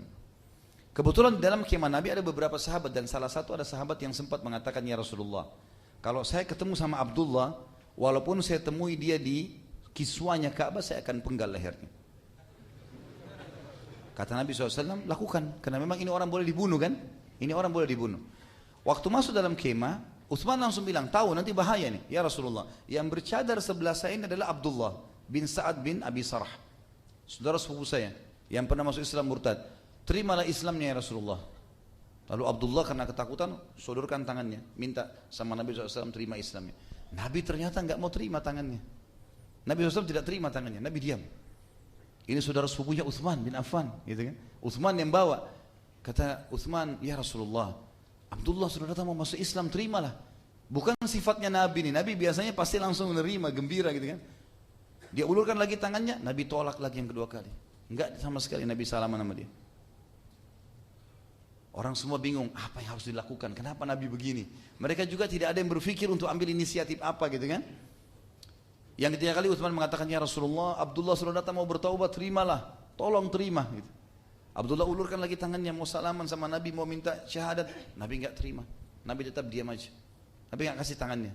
Kebetulan dalam kemah Nabi ada beberapa sahabat, dan salah satu ada sahabat yang sempat mengatakan, ya Rasulullah, kalau saya ketemu sama Abdullah, walaupun saya temui dia di kiswanya Ka'bah, saya akan penggal lehernya. Kata Nabi SAW, lakukan, karena memang ini orang boleh dibunuh kan? Ini orang boleh dibunuh. Waktu masuk dalam kemah, Utsman langsung bilang, tahu nanti bahaya nih, ya Rasulullah, yang bercadar sebelah saya ini adalah Abdullah bin Sa'ad bin Abi Sarh, saudara sepupu saya, yang pernah masuk Islam murtad. Terimalah Islamnya ya Rasulullah. Lalu Abdullah karena ketakutan sodorkan tangannya, minta sama Nabi SAW terima Islamnya. Nabi ternyata enggak mau terima tangannya. Nabi SAW tidak terima tangannya, Nabi diam. Ini saudara sepupunya Utsman bin Affan, gitu kan? Utsman yang bawa. Kata Utsman, ya Rasulullah, Abdullah sudah datang mau masuk Islam, terimalah. Bukan sifatnya Nabi ini. Nabi biasanya pasti langsung menerima, gembira gitu kan. Dia ulurkan lagi tangannya, Nabi tolak lagi yang kedua kali. Enggak sama sekali Nabi salaman sama dia. Orang semua bingung, apa yang harus dilakukan? Kenapa Nabi begini? Mereka juga tidak ada yang berpikir untuk ambil inisiatif apa gitu kan? Yang ketiga kali Utsman mengatakan, ya Rasulullah, Abdullah sudah datang mau bertaubat, terimalah, tolong terima. Gitu. Abdullah ulurkan lagi tangannya mau salaman sama Nabi, mau minta syahadat, Nabi enggak terima. Nabi tetap diam aja. Nabi enggak kasih tangannya.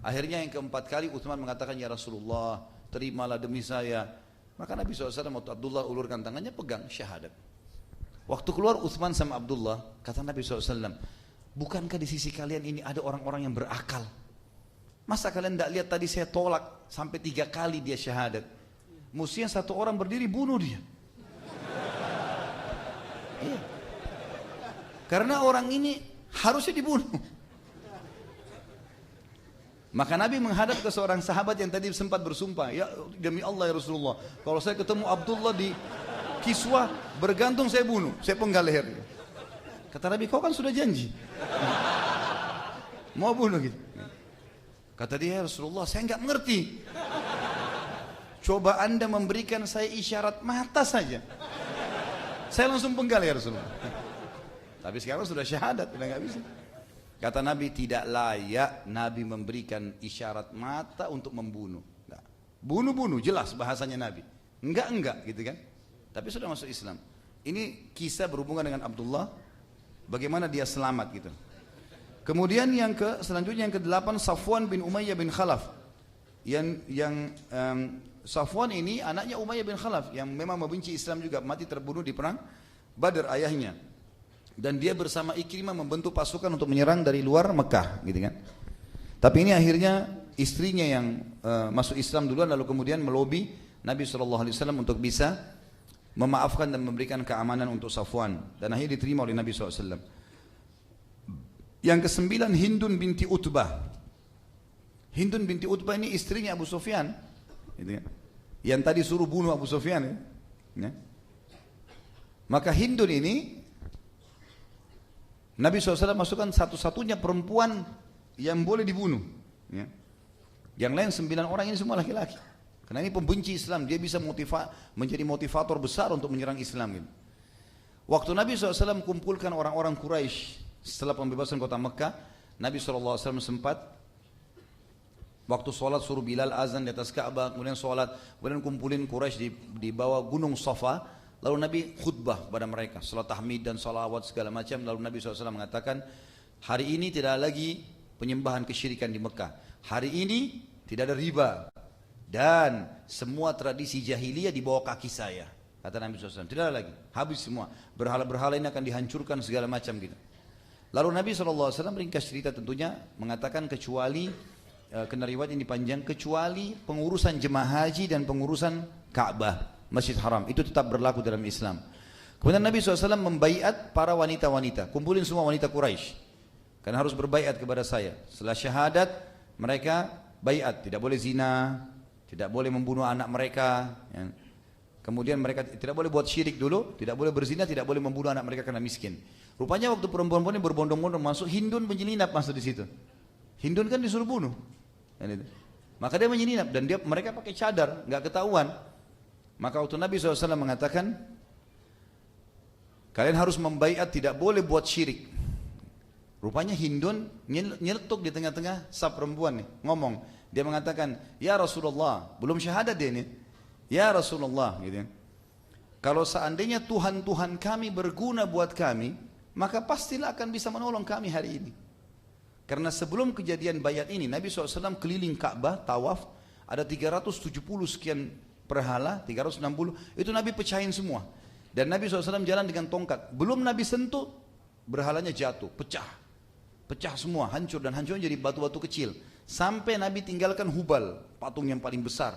Akhirnya yang keempat kali Utsman mengatakan, ya Rasulullah, terimalah demi saya. Maka Nabi SAW waktu Abdullah ulurkan tangannya, pegang syahadat. Waktu keluar Utsman sama Abdullah, kata Nabi SAW, bukankah di sisi kalian ini ada orang-orang yang berakal? Masa kalian tidak lihat tadi saya tolak sampai 3 kali dia syahadat? Mestinya satu orang berdiri bunuh dia. Iya. Karena orang ini harusnya dibunuh. Maka Nabi menghadap ke seorang sahabat yang tadi sempat bersumpah, ya demi Allah ya Rasulullah, kalau saya ketemu Abdullah di kiswah bergantung saya bunuh, saya penggal lehernya. Kata Nabi, kau kan sudah janji mau bunuh gitu. Kata dia, ya Rasulullah, saya enggak mengerti. Coba anda memberikan saya isyarat mata saja, saya langsung penggal ya Rasulullah. Tapi sekarang sudah syahadat, sudah enggak bisa. Kata Nabi, tidak layak Nabi memberikan isyarat mata untuk membunuh. Nah, Bunuh-bunuh, jelas bahasanya Nabi. Enggak gitu kan. Tapi sudah masuk Islam. Ini kisah berhubungan dengan Abdullah, bagaimana dia selamat gitu. Kemudian selanjutnya yang ke-8 Safwan bin Umayyah bin Khalaf. Safwan ini anaknya Umayyah bin Khalaf yang memang membenci Islam juga, mati terbunuh di perang Badar ayahnya. Dan dia bersama Ikrimah membentuk pasukan untuk menyerang dari luar Mekah gitu kan. Tapi ini akhirnya istrinya yang masuk Islam duluan, lalu kemudian melobi Nabi SAW untuk bisa memaafkan dan memberikan keamanan untuk Safwan, dan akhirnya diterima oleh Nabi SAW. Yang ke-9 Hindun binti Utbah. Hindun binti Utbah ini istrinya Abu Sufyan gitu kan? Yang tadi suruh bunuh Abu Sufyan ya. Maka Hindun ini Nabi SAW masukkan satu-satunya perempuan yang boleh dibunuh ya. Yang lain 9 orang ini semua laki-laki, karena ini pembenci Islam. Dia bisa menjadi motivator besar untuk menyerang Islam gitu. Waktu Nabi SAW kumpulkan orang-orang Quraisy setelah pembebasan kota Mekah, Nabi SAW sempat waktu sholat suruh Bilal azan di atas Ka'bah, kemudian sholat, kemudian kumpulin Quraisy di bawah gunung Safa, lalu Nabi khutbah pada mereka, salat tahmid dan salawat segala macam. Lalu Nabi SAW mengatakan, hari ini tidak lagi penyembahan kesyirikan di Mekah, hari ini tidak ada riba, dan semua tradisi jahiliyah di bawah kaki saya, kata Nabi SAW. Tidak ada lagi, habis semua, berhala-berhala ini akan dihancurkan segala macam gitu. Lalu Nabi SAW ringkas cerita tentunya mengatakan kecuali kena riwayat ini panjang, kecuali pengurusan jemaah haji dan pengurusan Ka'bah, Masjid Haram, itu tetap berlaku dalam Islam. Kemudian Nabi SAW membaiat para wanita-wanita, kumpulin semua wanita Quraisy, karena harus berbaiat kepada saya. Setelah syahadat mereka baiat, tidak boleh zina, tidak boleh membunuh anak mereka ya. Kemudian mereka tidak boleh buat syirik dulu, tidak boleh berzina, tidak boleh membunuh anak mereka karena miskin. Rupanya waktu perempuan-perempuan ini berbondong-bondong masuk, Hindun menyelinap masuk di situ. Hindun kan disuruh bunuh. Maka dia menyelinap dan mereka pakai cadar, nggak ketahuan. Maka waktu Nabi SAW mengatakan, kalian harus membaiat, tidak boleh buat syirik. Rupanya Hindun nyeletuk di tengah-tengah saf perempuan nih, ngomong. Dia mengatakan, ya Rasulullah, belum syahadat dia ini. Ya Rasulullah, gitu. Kalau seandainya Tuhan-Tuhan kami berguna buat kami, maka pastilah akan bisa menolong kami hari ini. Karena sebelum kejadian bayat ini, Nabi SAW keliling Ka'bah, tawaf, ada 370 sekian berhala, 360, itu Nabi pecahin semua. Dan Nabi SAW jalan dengan tongkat, belum Nabi sentuh, berhalanya jatuh, pecah semua, hancur, dan hancurnya jadi batu-batu kecil. Sampai Nabi tinggalkan Hubal, patung yang paling besar,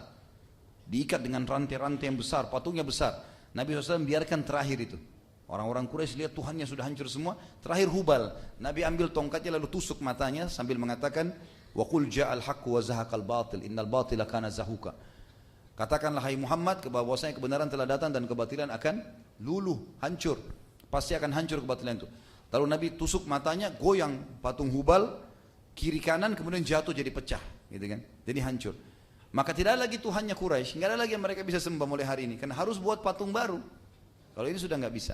diikat dengan rantai-rantai yang besar, patungnya besar. Nabi SAW biarkan terakhir itu. Orang-orang Quraisy lihat Tuhannya sudah hancur semua, terakhir Hubal. Nabi ambil tongkatnya lalu tusuk matanya sambil mengatakan, wa qul ja'al haqqu wa zahaqal batil, innal batila kana zahuka. Katakanlah hai Muhammad, bahwasanya kebenaran telah datang dan kebatilan akan luluh, hancur. Pasti akan hancur kebatilan itu. Lalu Nabi tusuk matanya, goyang patung Hubal kiri kanan, kemudian jatuh jadi pecah, gitu kan? Jadi hancur. Maka tidak ada lagi Tuhannya Quraisy, nggak ada lagi yang mereka bisa sembah mulai hari ini, karena harus buat patung baru. Kalau ini sudah nggak bisa.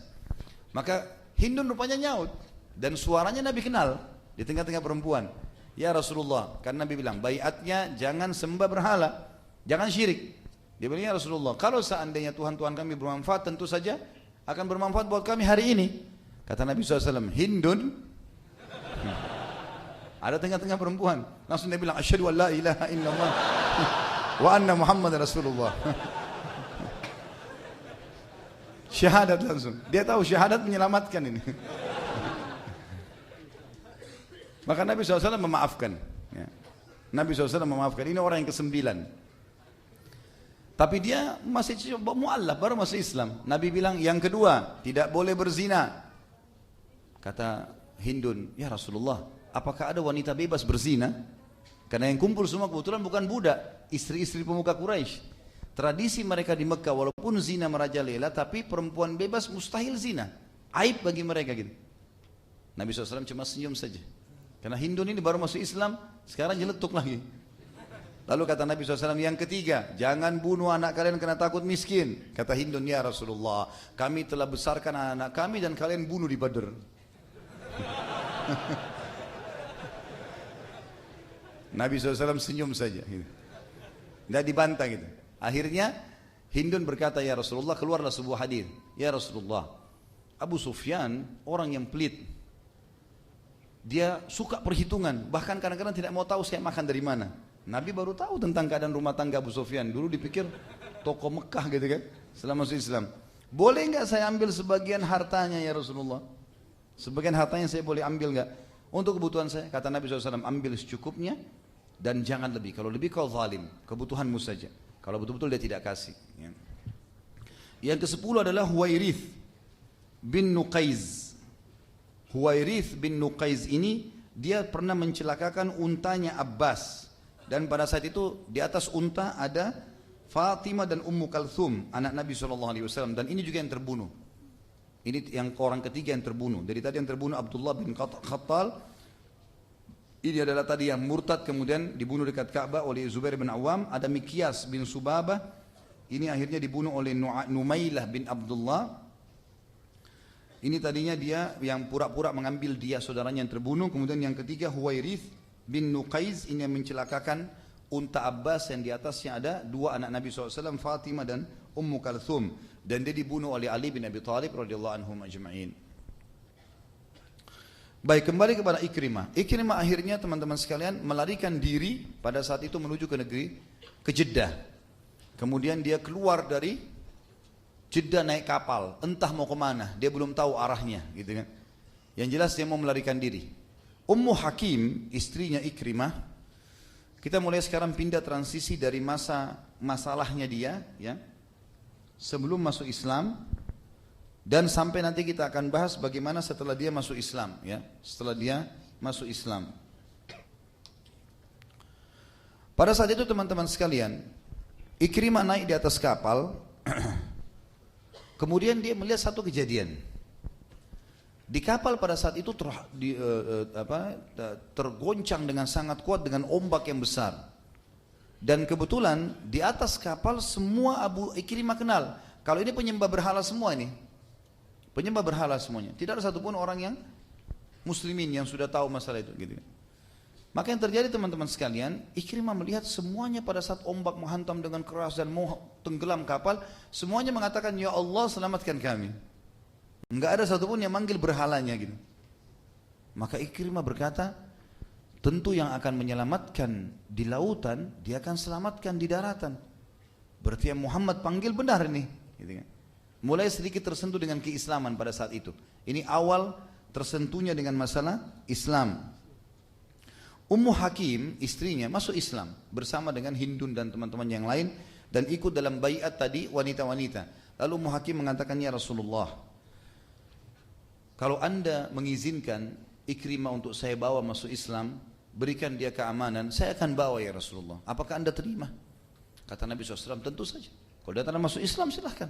Maka Hindun rupanya nyaut, dan suaranya Nabi kenal di tengah-tengah perempuan. Ya Rasulullah, karena Nabi bilang baiatnya jangan sembah berhala, jangan syirik. Dia bilang, ya Rasulullah, kalau seandainya Tuhan-Tuhan kami bermanfaat, tentu saja akan bermanfaat buat kami hari ini. Kata Nabi SAW, Hindun, ada tengah-tengah perempuan, langsung dia bilang, asyhadu an la ilaha illallah wa anna Muhammad Rasulullah. Syahadat langsung. Dia tahu syahadat menyelamatkan ini. Maka Nabi SAW memaafkan. Ya. Nabi SAW memaafkan. Ini orang yang ke-9. Tapi dia masih mu'allaf, baru masuk Islam. Nabi bilang, yang kedua, tidak boleh berzina. Kata Hindun, ya Rasulullah, apakah ada wanita bebas berzina? Karena yang kumpul semua kebetulan bukan budak, istri-istri pemuka Quraisy. Tradisi mereka di Mekah, walaupun zina merajalela, tapi perempuan bebas mustahil zina. Aib bagi mereka gitu. Nabi SAW cuma senyum saja. Karena Hindun ini baru masuk Islam, sekarang jeletuk lagi. Lalu kata Nabi SAW, yang ketiga, jangan bunuh anak kalian karena takut miskin. Kata Hindun, ya Rasulullah, kami telah besarkan anak kami dan kalian bunuh di Badr. Nabi SAW senyum saja. Tidak dibantah gitu. Akhirnya Hindun berkata, ya Rasulullah, keluarlah sebuah hadis. Ya Rasulullah, Abu Sufyan orang yang pelit. Dia suka perhitungan, bahkan kadang-kadang tidak mau tahu saya makan dari mana. Nabi baru tahu tentang keadaan rumah tangga Abu Sufyan. Dulu dipikir toko Mekah gitu kan, setelah masuk Islam. Boleh nggak saya ambil sebagian hartanya ya Rasulullah? Sebagian hartanya saya boleh ambil nggak? Untuk kebutuhan saya, kata Nabi SAW, ambil secukupnya dan jangan lebih. Kalau lebih kau zalim, kebutuhanmu saja. Kalau betul-betul dia tidak kasih. Ya. Yang ke-10 adalah Huwairith bin Nuqaiz. Huwairith bin Nuqaiz ini dia pernah mencelakakan untanya Abbas. Dan pada saat itu di atas unta ada Fatimah dan Ummu Kalthum, anak Nabi SAW. Dan ini juga yang terbunuh. Ini yang orang ketiga yang terbunuh. Dari tadi yang terbunuh Abdullah bin Khattal. Ini adalah tadi yang murtad kemudian dibunuh dekat Ka'bah oleh Zubair bin Awam. Ada Mikyas bin Subabah. Ini akhirnya dibunuh oleh Numailah bin Abdullah. Ini tadinya dia yang pura-pura mengambil dia saudaranya yang terbunuh. Kemudian yang ketiga Huwairith bin Nuqaiz. Ini yang mencelakakan unta Abbas yang di atasnya ada dua anak Nabi SAW, Fatimah dan Ummu Kalthum. Dan dia dibunuh oleh Ali bin Abi Thalib radhiyallahu anhum ajma'in. Baik, kembali kepada Ikrimah. Ikrimah akhirnya teman-teman sekalian melarikan diri pada saat itu menuju ke negeri, ke Jeddah. Kemudian dia keluar dari Jeddah naik kapal, entah mau kemana, dia belum tahu arahnya, gitu kan. Yang jelas dia mau melarikan diri. Ummu Hakim, istrinya Ikrimah, kita mulai sekarang pindah transisi dari masalahnya dia, ya, sebelum masuk Islam. Dan sampai nanti kita akan bahas bagaimana setelah dia masuk Islam, ya. Setelah dia masuk Islam. Pada saat itu teman-teman sekalian, Ikrimah naik di atas kapal. Kemudian dia melihat satu kejadian. Di kapal pada saat itu tergoncang dengan sangat kuat dengan ombak yang besar. Dan kebetulan di atas kapal semua Abu Ikrimah kenal. Kalau ini penyembah berhala semua ini. Penyembah berhala semuanya. Tidak ada satupun orang yang muslimin yang sudah tahu masalah itu. Gitu. Maka yang terjadi teman-teman sekalian, Ikrimah melihat semuanya pada saat ombak menghantam dengan keras dan mau tenggelam kapal, semuanya mengatakan, ya Allah selamatkan kami. Enggak ada satupun yang manggil berhalanya gitu. Maka Ikrimah berkata, tentu yang akan menyelamatkan di lautan, dia akan selamatkan di daratan. Berarti yang Muhammad panggil benar ini. Gitu kan. Mulai sedikit tersentuh dengan keislaman pada saat itu. Ini awal tersentuhnya dengan masalah Islam. Ummu Hakim, istrinya, masuk Islam bersama dengan Hindun dan teman-teman yang lain dan ikut dalam baiat tadi wanita-wanita. Lalu Ummu Hakim mengatakan, ya Rasulullah, kalau anda mengizinkan Ikrimah untuk saya bawa masuk Islam, berikan dia keamanan, saya akan bawa ya Rasulullah. Apakah anda terima? Kata Nabi SAW, tentu saja. Kalau dia tak masuk Islam silahkan.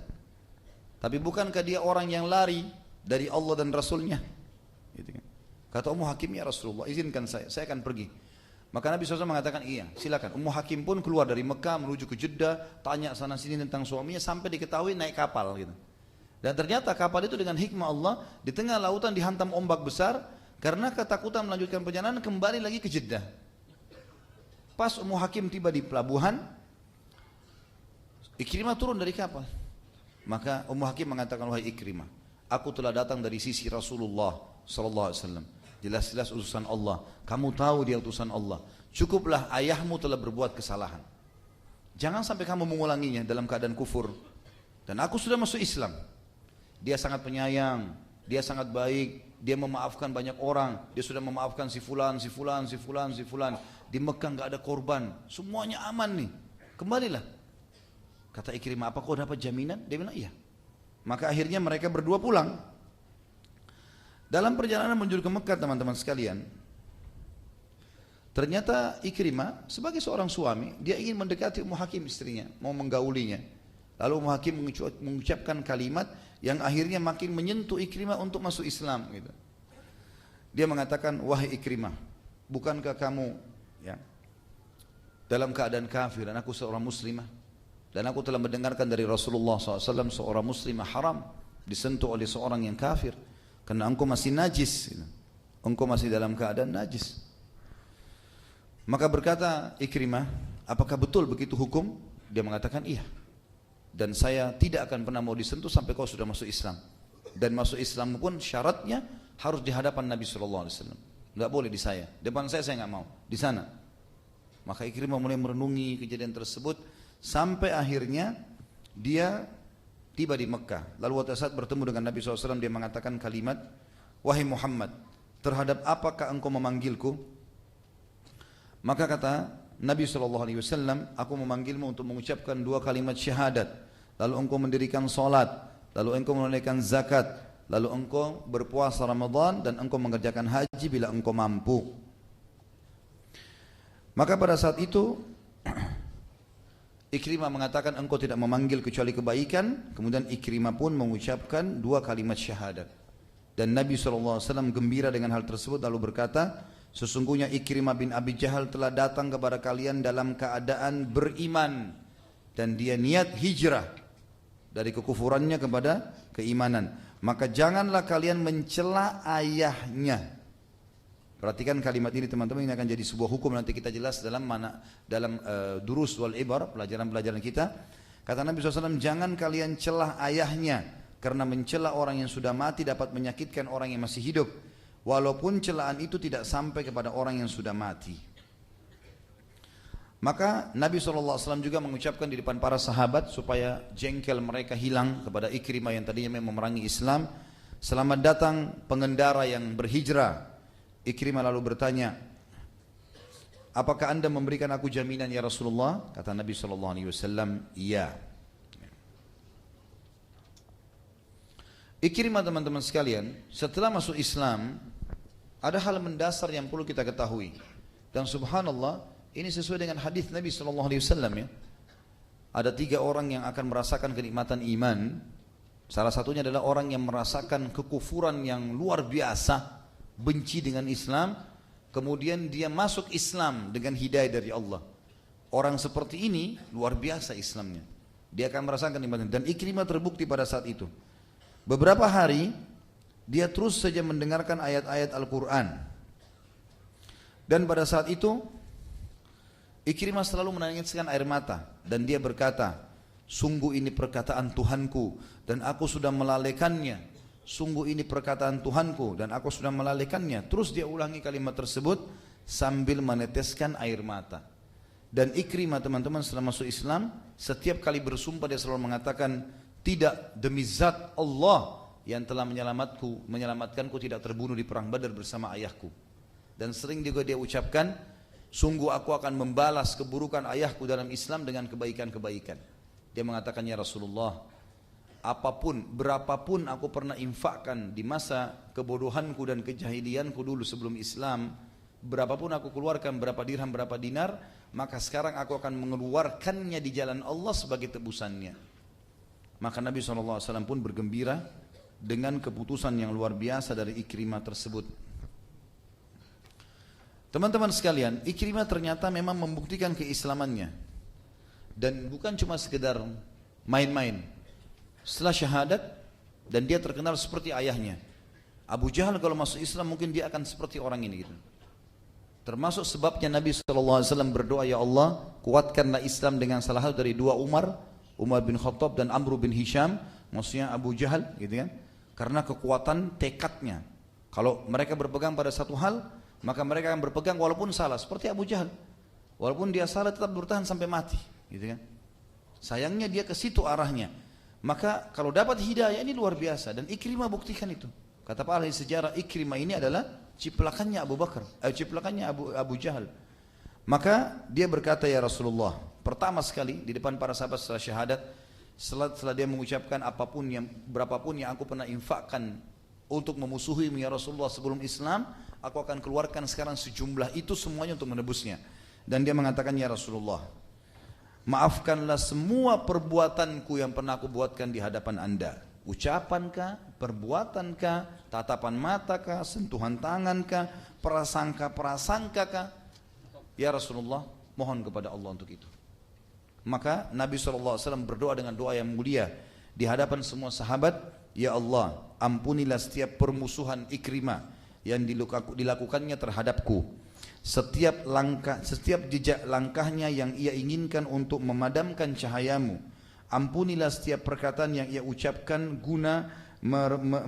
Tapi bukankah dia orang yang lari dari Allah dan Rasulnya? Gitu kan. Kata Ummu Hakim, ya Rasulullah izinkan saya akan pergi. Maka Nabi SAW mengatakan iya silakan. Ummu Hakim pun keluar dari Mekah menuju ke Jeddah, tanya sana sini tentang suaminya sampai diketahui naik kapal gitu. Dan ternyata kapal itu dengan hikmah Allah di tengah lautan dihantam ombak besar karena ketakutan melanjutkan perjalanan kembali lagi ke Jeddah. Pas Ummu Hakim tiba di pelabuhan, Ikrimah turun dari kapal. Maka Ummu Hakim mengatakan, wahai Ikrimah, aku telah datang dari sisi Rasulullah sallallahu alaihi wasallam. Jelas-jelas utusan Allah. Kamu tahu dia utusan Allah. Cukuplah ayahmu telah berbuat kesalahan. Jangan sampai kamu mengulanginya dalam keadaan kufur. Dan aku sudah masuk Islam. Dia sangat penyayang, dia sangat baik, dia memaafkan banyak orang. Dia sudah memaafkan si fulan, si fulan, si fulan, si fulan. Di Mekah enggak ada korban. Semuanya aman nih. Kembalilah. Kata Ikrimah, apa kau dapat jaminan? Dia bilang iya. Maka akhirnya mereka berdua pulang. Dalam perjalanan menuju ke Mekah teman-teman sekalian, ternyata Ikrimah sebagai seorang suami, dia ingin mendekati Ummu Hakim istrinya, mau menggaulinya. Lalu Ummu Hakim mengucapkan kalimat yang akhirnya makin menyentuh Ikrimah untuk masuk Islam. Gitu. Dia mengatakan, wahai Ikrimah, bukankah kamu ya, dalam keadaan kafir dan aku seorang muslimah? Dan aku telah mendengarkan dari Rasulullah SAW seorang muslimah haram disentuh oleh seorang yang kafir. Karena engkau masih najis. Engkau masih dalam keadaan najis. Maka berkata Ikrimah, apakah betul begitu hukum? Dia mengatakan iya. Dan saya tidak akan pernah mau disentuh sampai kau sudah masuk Islam. Dan masuk Islam pun syaratnya harus di hadapan Nabi SAW. Nggak boleh di saya. Depan saya nggak mau. Di sana. Maka Ikrimah mulai merenungi kejadian tersebut sampai akhirnya dia tiba di Mekah. Lalu waktu saat bertemu dengan Nabi SAW dia mengatakan kalimat, wahai Muhammad, terhadap apakah engkau memanggilku? Maka kata Nabi SAW, aku memanggilmu untuk mengucapkan 2 kalimat syahadat, lalu engkau mendirikan salat, lalu engkau menunaikan zakat, lalu engkau berpuasa Ramadan dan engkau mengerjakan haji bila engkau mampu. Maka pada saat itu Ikrimah mengatakan engkau tidak memanggil kecuali kebaikan. Kemudian Ikrimah pun mengucapkan 2 kalimat syahadat. Dan Nabi SAW gembira dengan hal tersebut lalu berkata, sesungguhnya Ikrimah bin Abi Jahal telah datang kepada kalian dalam keadaan beriman dan dia niat hijrah dari kekufurannya kepada keimanan. Maka janganlah kalian mencela ayahnya. Perhatikan kalimat ini teman-teman, ini akan jadi sebuah hukum nanti kita jelas dalam durus wal ibar, pelajaran-pelajaran kita. Kata Nabi SAW, jangan kalian celah ayahnya, karena mencela orang yang sudah mati dapat menyakitkan orang yang masih hidup, walaupun celaan itu tidak sampai kepada orang yang sudah mati. Maka Nabi SAW juga mengucapkan di depan para sahabat supaya jengkel mereka hilang kepada Ikrimah yang tadinya memerangi Islam. Selamat datang pengendara yang berhijrah. Ikrimah lalu bertanya, apakah anda memberikan aku jaminan ya Rasulullah? Kata Nabi SAW, iya. Ikrimah teman-teman sekalian, setelah masuk Islam, ada hal mendasar yang perlu kita ketahui. Dan subhanallah, ini sesuai dengan hadis Nabi SAW ya. Ada 3 orang yang akan merasakan kenikmatan iman. Salah satunya adalah orang yang merasakan kekufuran yang luar biasa, benci dengan Islam, kemudian dia masuk Islam dengan hidayah dari Allah. Orang seperti ini luar biasa Islamnya. Dia akan merasakan kenikmatan. Dan Ikrimah terbukti pada saat itu. Beberapa hari dia terus saja mendengarkan ayat-ayat Al-Quran. Dan pada saat itu Ikrimah selalu menangiskan air mata. Dan dia berkata, sungguh ini perkataan Tuhanku dan aku sudah melalaikannya. Sungguh ini perkataan Tuhanku dan aku sudah melalaikannya. Terus dia ulangi kalimat tersebut sambil meneteskan air mata. Dan Ikrimah teman-teman setelah masuk Islam, setiap kali bersumpah dia selalu mengatakan, tidak, demi zat Allah yang telah menyelamatkanku tidak terbunuh di perang Badar bersama ayahku. Dan sering juga dia ucapkan, sungguh aku akan membalas keburukan ayahku dalam Islam dengan kebaikan-kebaikan. Dia mengatakan, ya Rasulullah, apapun, berapapun aku pernah infakkan di masa kebodohanku dan kejahilianku dulu sebelum Islam, berapapun aku keluarkan, berapa dirham, berapa dinar, maka sekarang aku akan mengeluarkannya di jalan Allah sebagai tebusannya. Maka Nabi SAW pun bergembira dengan keputusan yang luar biasa dari Ikrimah tersebut. Teman-teman sekalian, Ikrimah ternyata memang membuktikan keislamannya. Dan bukan cuma sekedar main-main. Setelah syahadat, dan dia terkenal seperti ayahnya. Abu Jahal kalau masuk Islam mungkin dia akan seperti orang ini gitu. Termasuk sebabnya Nabi SAW berdoa, ya Allah kuatkanlah Islam dengan salah satu dari 2 Umar bin Khattab dan Amr bin Hisham, maksudnya Abu Jahal gitu kan. Karena kekuatan tekadnya. Kalau mereka berpegang pada satu hal, maka mereka akan berpegang walaupun salah, seperti Abu Jahal. Walaupun dia salah tetap bertahan sampai mati, gitu kan. Sayangnya dia ke situ arahnya. Maka kalau dapat hidayah ini luar biasa, dan Ikrimah buktikan itu. Kata para ahli sejarah, Ikrimah ini adalah ciplakannya Abu Jahal. Maka dia berkata, ya Rasulullah, pertama sekali di depan para sahabat setelah syahadat, setelah dia mengucapkan berapapun yang aku pernah infakkan untuk memusuhi ya Rasulullah sebelum Islam, aku akan keluarkan sekarang sejumlah itu semuanya untuk menebusnya. Dan dia mengatakan, ya Rasulullah, maafkanlah semua perbuatanku yang pernah aku buatkan di hadapan anda. Ucapankah, perbuatankah, tatapan matakah, sentuhan tangankah, prasangka-kah? Ya Rasulullah, mohon kepada Allah untuk itu. Maka Nabi SAW berdoa dengan doa yang mulia di hadapan semua sahabat, ya Allah, ampunilah setiap permusuhan Ikrimah yang dilakukannya terhadapku. Setiap jejak langkahnya yang ia inginkan untuk memadamkan cahayamu. Ampunilah setiap perkataan yang ia ucapkan guna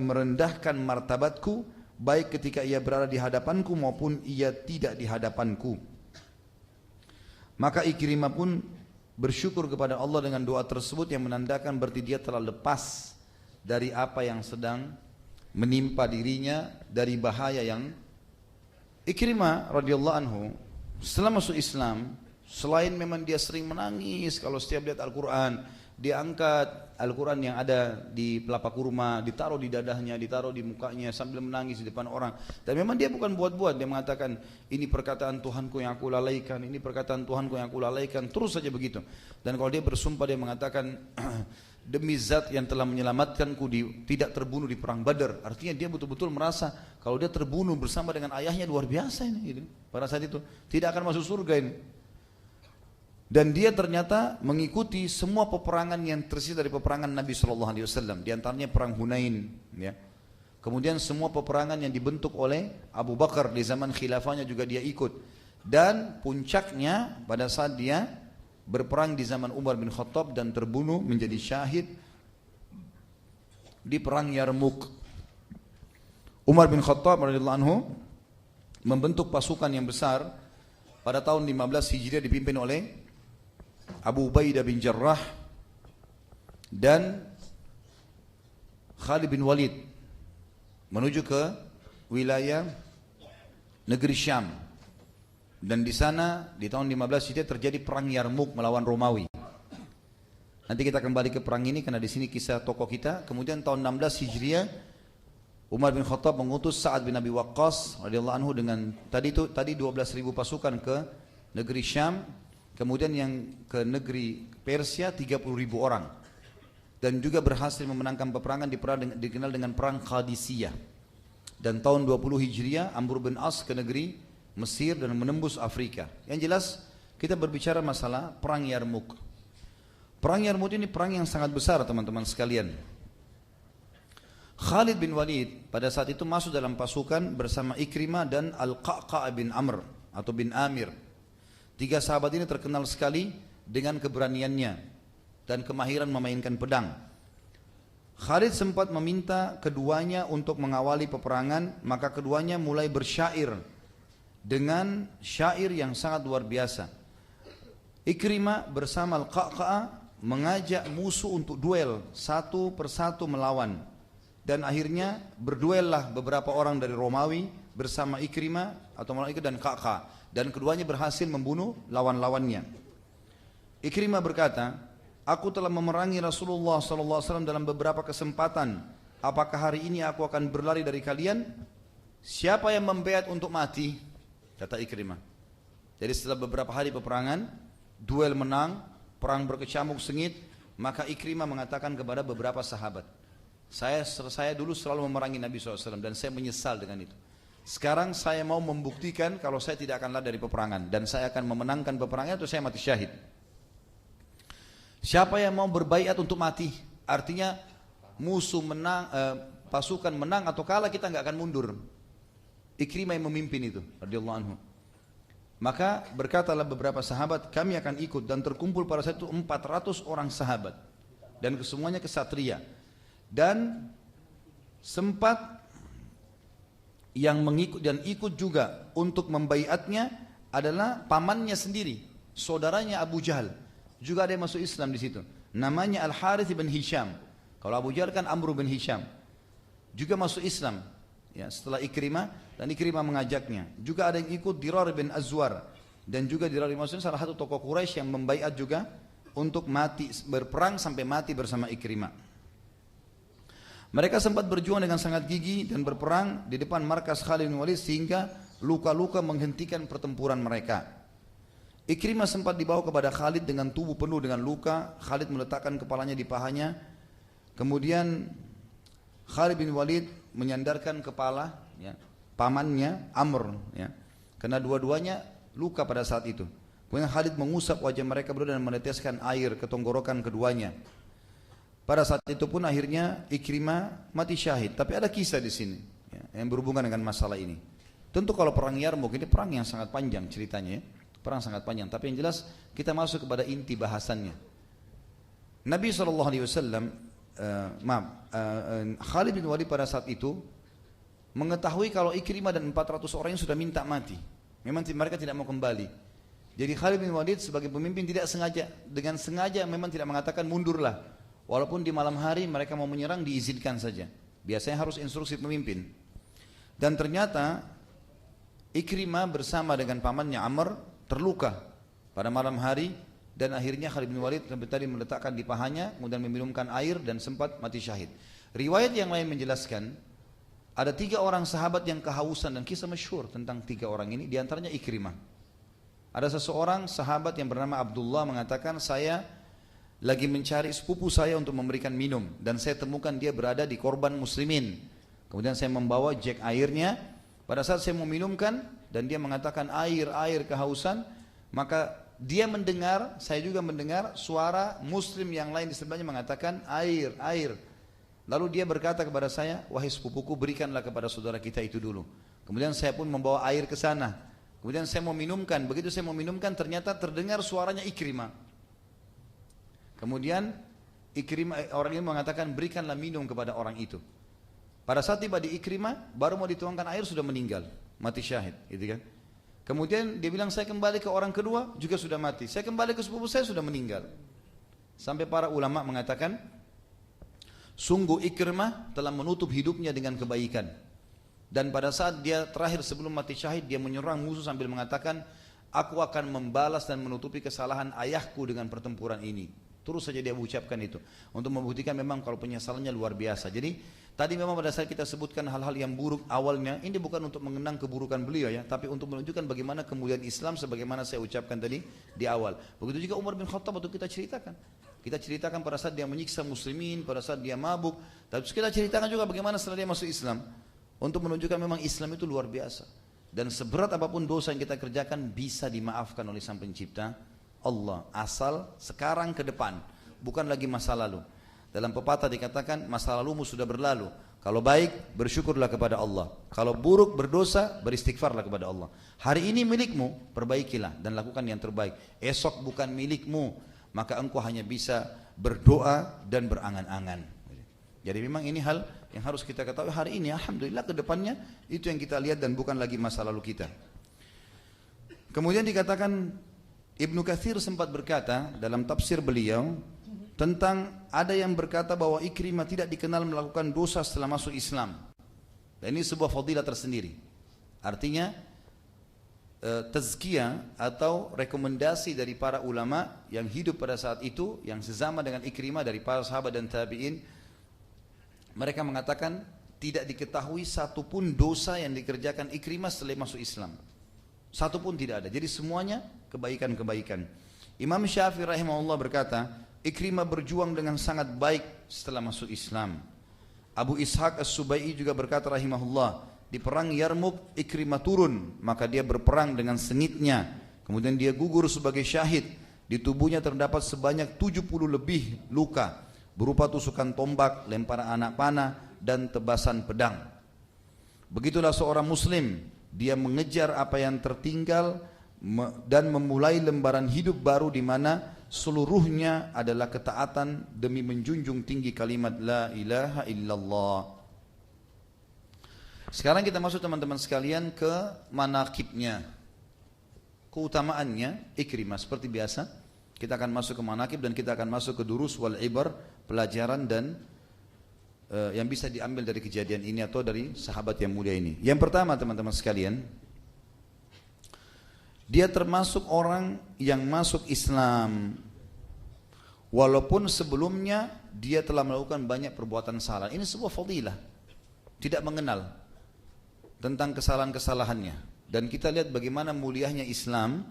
merendahkan martabatku, baik ketika ia berada di hadapanku maupun ia tidak di hadapanku. Maka Ikrimah pun bersyukur kepada Allah dengan doa tersebut yang menandakan berarti dia telah lepas dari apa yang sedang menimpa dirinya dari bahaya yang. Ikrimah radhiyallahu anhu setelah masuk Islam, selain memang dia sering menangis kalau setiap lihat Al-Quran, dia angkat Al-Quran yang ada di pelapa kurma, ditaruh di dadahnya, ditaruh di mukanya sambil menangis di depan orang. Dan memang dia bukan buat-buat, dia mengatakan ini perkataan Tuhanku yang aku lalaikan, ini perkataan Tuhanku yang aku lalaikan, terus saja begitu. Dan kalau dia bersumpah dia mengatakan demi zat yang telah menyelamatkanku tidak terbunuh di perang Badar. Artinya dia betul-betul merasa kalau dia terbunuh bersama dengan ayahnya luar biasa ini gitu. Pada saat itu tidak akan masuk surga ini. Dan dia ternyata mengikuti semua peperangan yang tersisa dari peperangan Nabi SAW. Di antaranya perang Hunain ya. Kemudian semua peperangan yang dibentuk oleh Abu Bakar di zaman khilafahnya juga dia ikut. Dan puncaknya pada saat dia berperang di zaman Umar bin Khattab dan terbunuh menjadi syahid di perang Yarmuk. Umar bin Khattab radhiyallahu anhu membentuk pasukan yang besar pada tahun 15 Hijriah dipimpin oleh Abu Ubaidah bin Jarrah dan Khalid bin Walid menuju ke wilayah negeri Syam. Dan di sana di tahun 15 Hijriah terjadi perang Yarmuk melawan Romawi. Nanti kita kembali ke perang ini karena di sini kisah tokoh kita. Kemudian tahun 16 Hijriah Umar bin Khattab mengutus Sa'ad bin Abi Waqqas radhiyallahu anhu dengan tadi 12.000 pasukan ke negeri Syam, kemudian yang ke negeri Persia 30.000 orang. Dan juga berhasil memenangkan peperangan dikenal dengan perang Qadisiyah. Dan tahun 20 Hijriah Amr bin As ke negeri Mesir dan menembus Afrika. Yang jelas kita berbicara masalah perang Yarmuk. Perang Yarmuk ini perang yang sangat besar teman-teman sekalian. Khalid bin Walid pada saat itu masuk dalam pasukan bersama Ikrimah dan Al-Qa'qa' bin Amr atau bin Amir. Tiga sahabat ini terkenal sekali dengan keberaniannya dan kemahiran memainkan pedang. Khalid sempat meminta keduanya untuk mengawali peperangan, maka keduanya mulai bersyair dengan syair yang sangat luar biasa. Ikrimah bersama Al-Qa'qa' mengajak musuh untuk duel satu persatu melawan. Dan akhirnya berduellah beberapa orang dari Romawi bersama Ikrimah atau Ikrimah dan Qa'qa'. Dan keduanya berhasil membunuh lawan-lawannya. Ikrimah berkata, aku telah memerangi Rasulullah SAW dalam beberapa kesempatan. Apakah hari ini aku akan berlari dari kalian? Siapa yang membaiat untuk mati? Kata Ikrimah. Jadi setelah beberapa hari peperangan, duel menang, perang berkecamuk sengit, maka Ikrimah mengatakan kepada beberapa sahabat, saya dulu selalu memerangi Nabi SAW dan saya menyesal dengan itu. Sekarang saya mau membuktikan kalau saya tidak akan lari dari peperangan dan saya akan memenangkan peperangan itu saya mati syahid. Siapa yang mau berbaiat untuk mati? Artinya musuh menang, pasukan menang atau kalah kita nggak akan mundur. Ikrimah yang memimpin itu radhiyallahu anhu. Maka berkatalah beberapa sahabat, kami akan ikut, dan terkumpul pada saat itu 400 orang sahabat dan kesemuanya kesatria. Dan sempat yang mengikut dan ikut juga untuk membaiatnya adalah pamannya sendiri, saudaranya Abu Jahal. Juga ada yang masuk Islam di situ. Namanya Al-Harith bin Hisham. Kalau Abu Jahal kan Amr bin Hisham. Juga masuk Islam. Ya, setelah Ikrimah, dan Ikrimah mengajaknya. Juga ada yang ikut Dirar bin Azwar, dan juga Dirar bin Azwar salah satu tokoh Quraisy yang membaiat juga untuk mati, berperang sampai mati bersama Ikrimah. Mereka sempat berjuang dengan sangat gigih dan berperang di depan markas Khalid bin Walid sehingga luka-luka menghentikan pertempuran mereka. Ikrimah sempat dibawa kepada Khalid dengan tubuh penuh dengan luka. Khalid meletakkan kepalanya di pahanya. Kemudian Khalid bin Walid menyandarkan kepala ya, pamannya Amr ya, karena dua-duanya luka pada saat itu. Kemudian Khalid mengusap wajah mereka berdua dan meneteskan air ke tenggorokan keduanya. Pada saat itu pun akhirnya Ikrimah mati syahid. Tapi ada kisah di sini yang berhubungan dengan masalah ini. Tentu kalau perang Yarmuk ini perang yang sangat panjang ceritanya ya. Perang sangat panjang, tapi yang jelas kita masuk kepada inti bahasannya. Nabi SAW, Khalid bin Walid pada saat itu mengetahui kalau Ikrimah dan 400 orang yang sudah minta mati. Memang mereka tidak mau kembali. Jadi Khalid bin Walid sebagai pemimpin tidak sengaja, dengan sengaja memang tidak mengatakan mundurlah. Walaupun di malam hari mereka mau menyerang diizinkan saja. Biasanya harus instruksi pemimpin. Dan ternyata Ikrimah bersama dengan pamannya Amr terluka pada malam hari. Dan akhirnya Khalid bin Walid tadi meletakkan di pahanya, kemudian meminumkan air dan sempat mati syahid. Riwayat yang lain menjelaskan, ada 3 orang sahabat yang kehausan dan kisah masyhur tentang 3 orang ini, diantaranya Ikrimah. Ada seseorang sahabat yang bernama Abdullah mengatakan, saya lagi mencari sepupu saya untuk memberikan minum, dan saya temukan dia berada di korban muslimin. Kemudian saya membawa jek airnya, pada saat saya mau minumkan, dan dia mengatakan air kehausan, maka dia mendengar, saya juga mendengar suara muslim yang lain di sebelahnya mengatakan air. Lalu dia berkata kepada saya, wahai sepupuku, berikanlah kepada saudara kita itu dulu. Kemudian saya pun membawa air ke sana. Kemudian saya mau minumkan, begitu saya mau minumkan ternyata terdengar suaranya Ikrimah. Kemudian Ikrimah, orang ini mengatakan berikanlah minum kepada orang itu. Pada saat tiba di Ikrimah, baru mau dituangkan air sudah meninggal, mati syahid, gitu kan? Kemudian dia bilang saya kembali ke orang kedua juga sudah mati. Saya kembali ke sepupu saya sudah meninggal. Sampai para ulama mengatakan, sungguh Ikrimah telah menutup hidupnya dengan kebaikan. Dan pada saat dia terakhir sebelum mati syahid, dia menyerang musuh sambil mengatakan, aku akan membalas dan menutupi kesalahan ayahku dengan pertempuran ini. Terus saja dia ucapkan itu untuk membuktikan memang kalau penyesalannya luar biasa. Jadi tadi memang pada saat kita sebutkan hal-hal yang buruk awalnya, ini bukan untuk mengenang keburukan beliau ya, tapi untuk menunjukkan bagaimana kemuliaan Islam sebagaimana saya ucapkan tadi di awal. Begitu juga Umar bin Khattab waktu kita ceritakan. Kita ceritakan pada saat dia menyiksa muslimin, pada saat dia mabuk. Tapi kita ceritakan juga bagaimana setelah dia masuk Islam. Untuk menunjukkan memang Islam itu luar biasa. Dan seberat apapun dosa yang kita kerjakan bisa dimaafkan oleh Sang Pencipta Allah, asal sekarang ke depan, bukan lagi masa lalu. Dalam pepatah dikatakan masa lalumu sudah berlalu. Kalau baik bersyukurlah kepada Allah. Kalau buruk berdosa beristighfarlah kepada Allah. Hari ini milikmu, perbaikilah dan lakukan yang terbaik. Esok bukan milikmu, maka engkau hanya bisa berdoa dan berangan-angan. Jadi memang ini hal yang harus kita ketahui hari ini. Alhamdulillah ke depannya itu yang kita lihat dan bukan lagi masa lalu kita. Kemudian dikatakan Ibnu Katsir sempat berkata dalam tafsir beliau tentang ada yang berkata bahwa Ikrimah tidak dikenal melakukan dosa setelah masuk Islam. Dan ini sebuah fadilah tersendiri. Artinya tazkiyah atau rekomendasi dari para ulama yang hidup pada saat itu, yang sesama dengan Ikrimah dari para sahabat dan tabi'in, mereka mengatakan tidak diketahui satupun dosa yang dikerjakan Ikrimah setelah masuk Islam. Satupun tidak ada. Jadi semuanya kebaikan-kebaikan. Imam Syafi'i rahimahullah berkata, Ikrimah berjuang dengan sangat baik setelah masuk Islam. Abu Ishaq As-Subai'i juga berkata rahimahullah, di perang Yarmuk Ikrimah turun, maka dia berperang dengan sengitnya. Kemudian dia gugur sebagai syahid. Di tubuhnya terdapat sebanyak 70 lebih luka, berupa tusukan tombak, lemparan anak panah, dan tebasan pedang. Begitulah seorang muslim, dia mengejar apa yang tertinggal dan memulai lembaran hidup baru di mana seluruhnya adalah ketaatan demi menjunjung tinggi kalimat la ilaha illallah. Sekarang kita masuk teman-teman sekalian ke manaqibnya, keutamaannya Ikrimah. Seperti biasa kita akan masuk ke manaqib dan kita akan masuk ke durus wal ibar, pelajaran dan yang bisa diambil dari kejadian ini atau dari sahabat yang mulia ini. Yang pertama teman-teman sekalian, dia termasuk orang yang masuk Islam walaupun sebelumnya dia telah melakukan banyak perbuatan salah. Ini sebuah fadilah, tidak mengenal tentang kesalahan-kesalahannya. Dan kita lihat bagaimana mulianya Islam,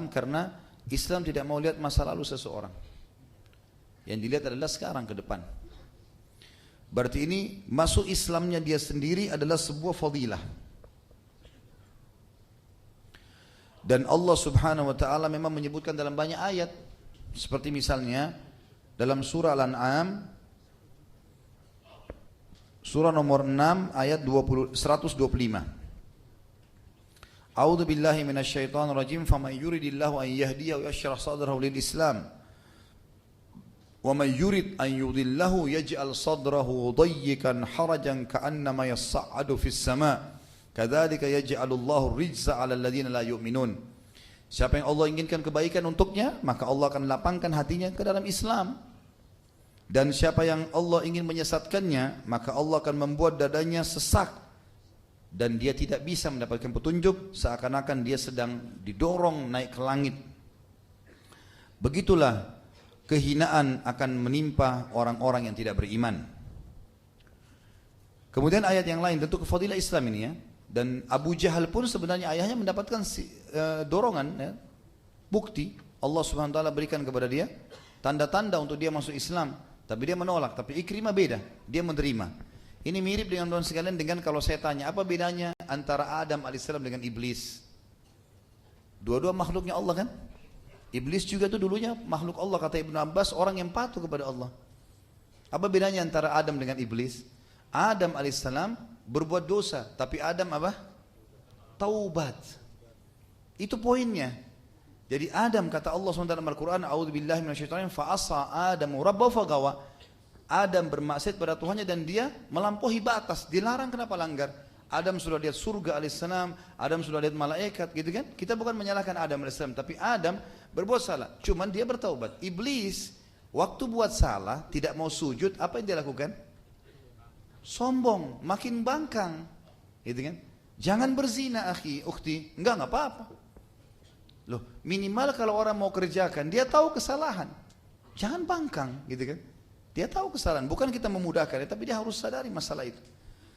karena Islam tidak mau lihat masa lalu seseorang. Yang dilihat adalah sekarang ke depan. Berarti ini masuk Islamnya dia sendiri adalah sebuah fadilah. Dan Allah Subhanahu wa taala memang menyebutkan dalam banyak ayat, seperti misalnya dalam surah Al-An'am Surah nomor 6 ayat 125. A'udzu billahi minasyaitonir rajim. Faman yuridillahu an yahdiyahu yashrah sadrahu lil Islam. Wa man yurid an yudillahu yaj'al sadrahu dayyikan harajan ka'annama yas'adu fis sama'. Kadzalika yaj'alullahu rijza 'alal ladzina la yu'minun. Siapa yang Allah inginkan kebaikan untuknya, maka Allah akan lapangkan hatinya ke dalam Islam. Dan siapa yang Allah ingin menyesatkannya, maka Allah akan membuat dadanya sesak dan dia tidak bisa mendapatkan petunjuk, seakan-akan dia sedang didorong naik ke langit. Begitulah kehinaan akan menimpa orang-orang yang tidak beriman. Kemudian ayat yang lain, tentu kefadilah Islam ini ya. Dan Abu Jahal pun sebenarnya ayahnya mendapatkan dorongan ya, bukti Allah Subhanahu wa taala berikan kepada dia tanda-tanda untuk dia masuk Islam, tapi dia menolak. Tapi Ikrimah beda, dia menerima. Ini mirip dengan teman sekalian dengan kalau saya tanya apa bedanya antara Adam alaihissalam dengan iblis. Dua-dua makhluknya Allah kan? Iblis juga itu dulunya makhluk Allah, kata Ibnu Abbas, orang yang patuh kepada Allah. Apa bedanya antara Adam dengan iblis? Adam alaihissalam berbuat dosa, tapi Adam apa? Taubat. Itu poinnya. Jadi Adam, kata Allah SWT dalam Al-Quran, a'udzubillahi minasyaitonir rajim, fa'asa Adamu rabbahu fagawa. Adam bermaksiat pada Tuhannya dan dia melampaui batas. Dilarang, kenapa langgar? Adam sudah lihat surga alaihissalam, Adam sudah lihat malaikat, gitu kan? Kita bukan menyalahkan Adam alaihissalam, tapi Adam berbuat salah, cuman dia bertaubat. Iblis waktu buat salah, tidak mau sujud, apa yang dia lakukan? Sombong, makin bangkang, gitu kan? Jangan berzina akhi, ukhti, enggak apa-apa. Loh, minimal kalau orang mau kerjakan, dia tahu kesalahan. Jangan bangkang, gitu kan? Dia tahu kesalahan, bukan kita memudahkan, tapi dia harus sadari masalah itu.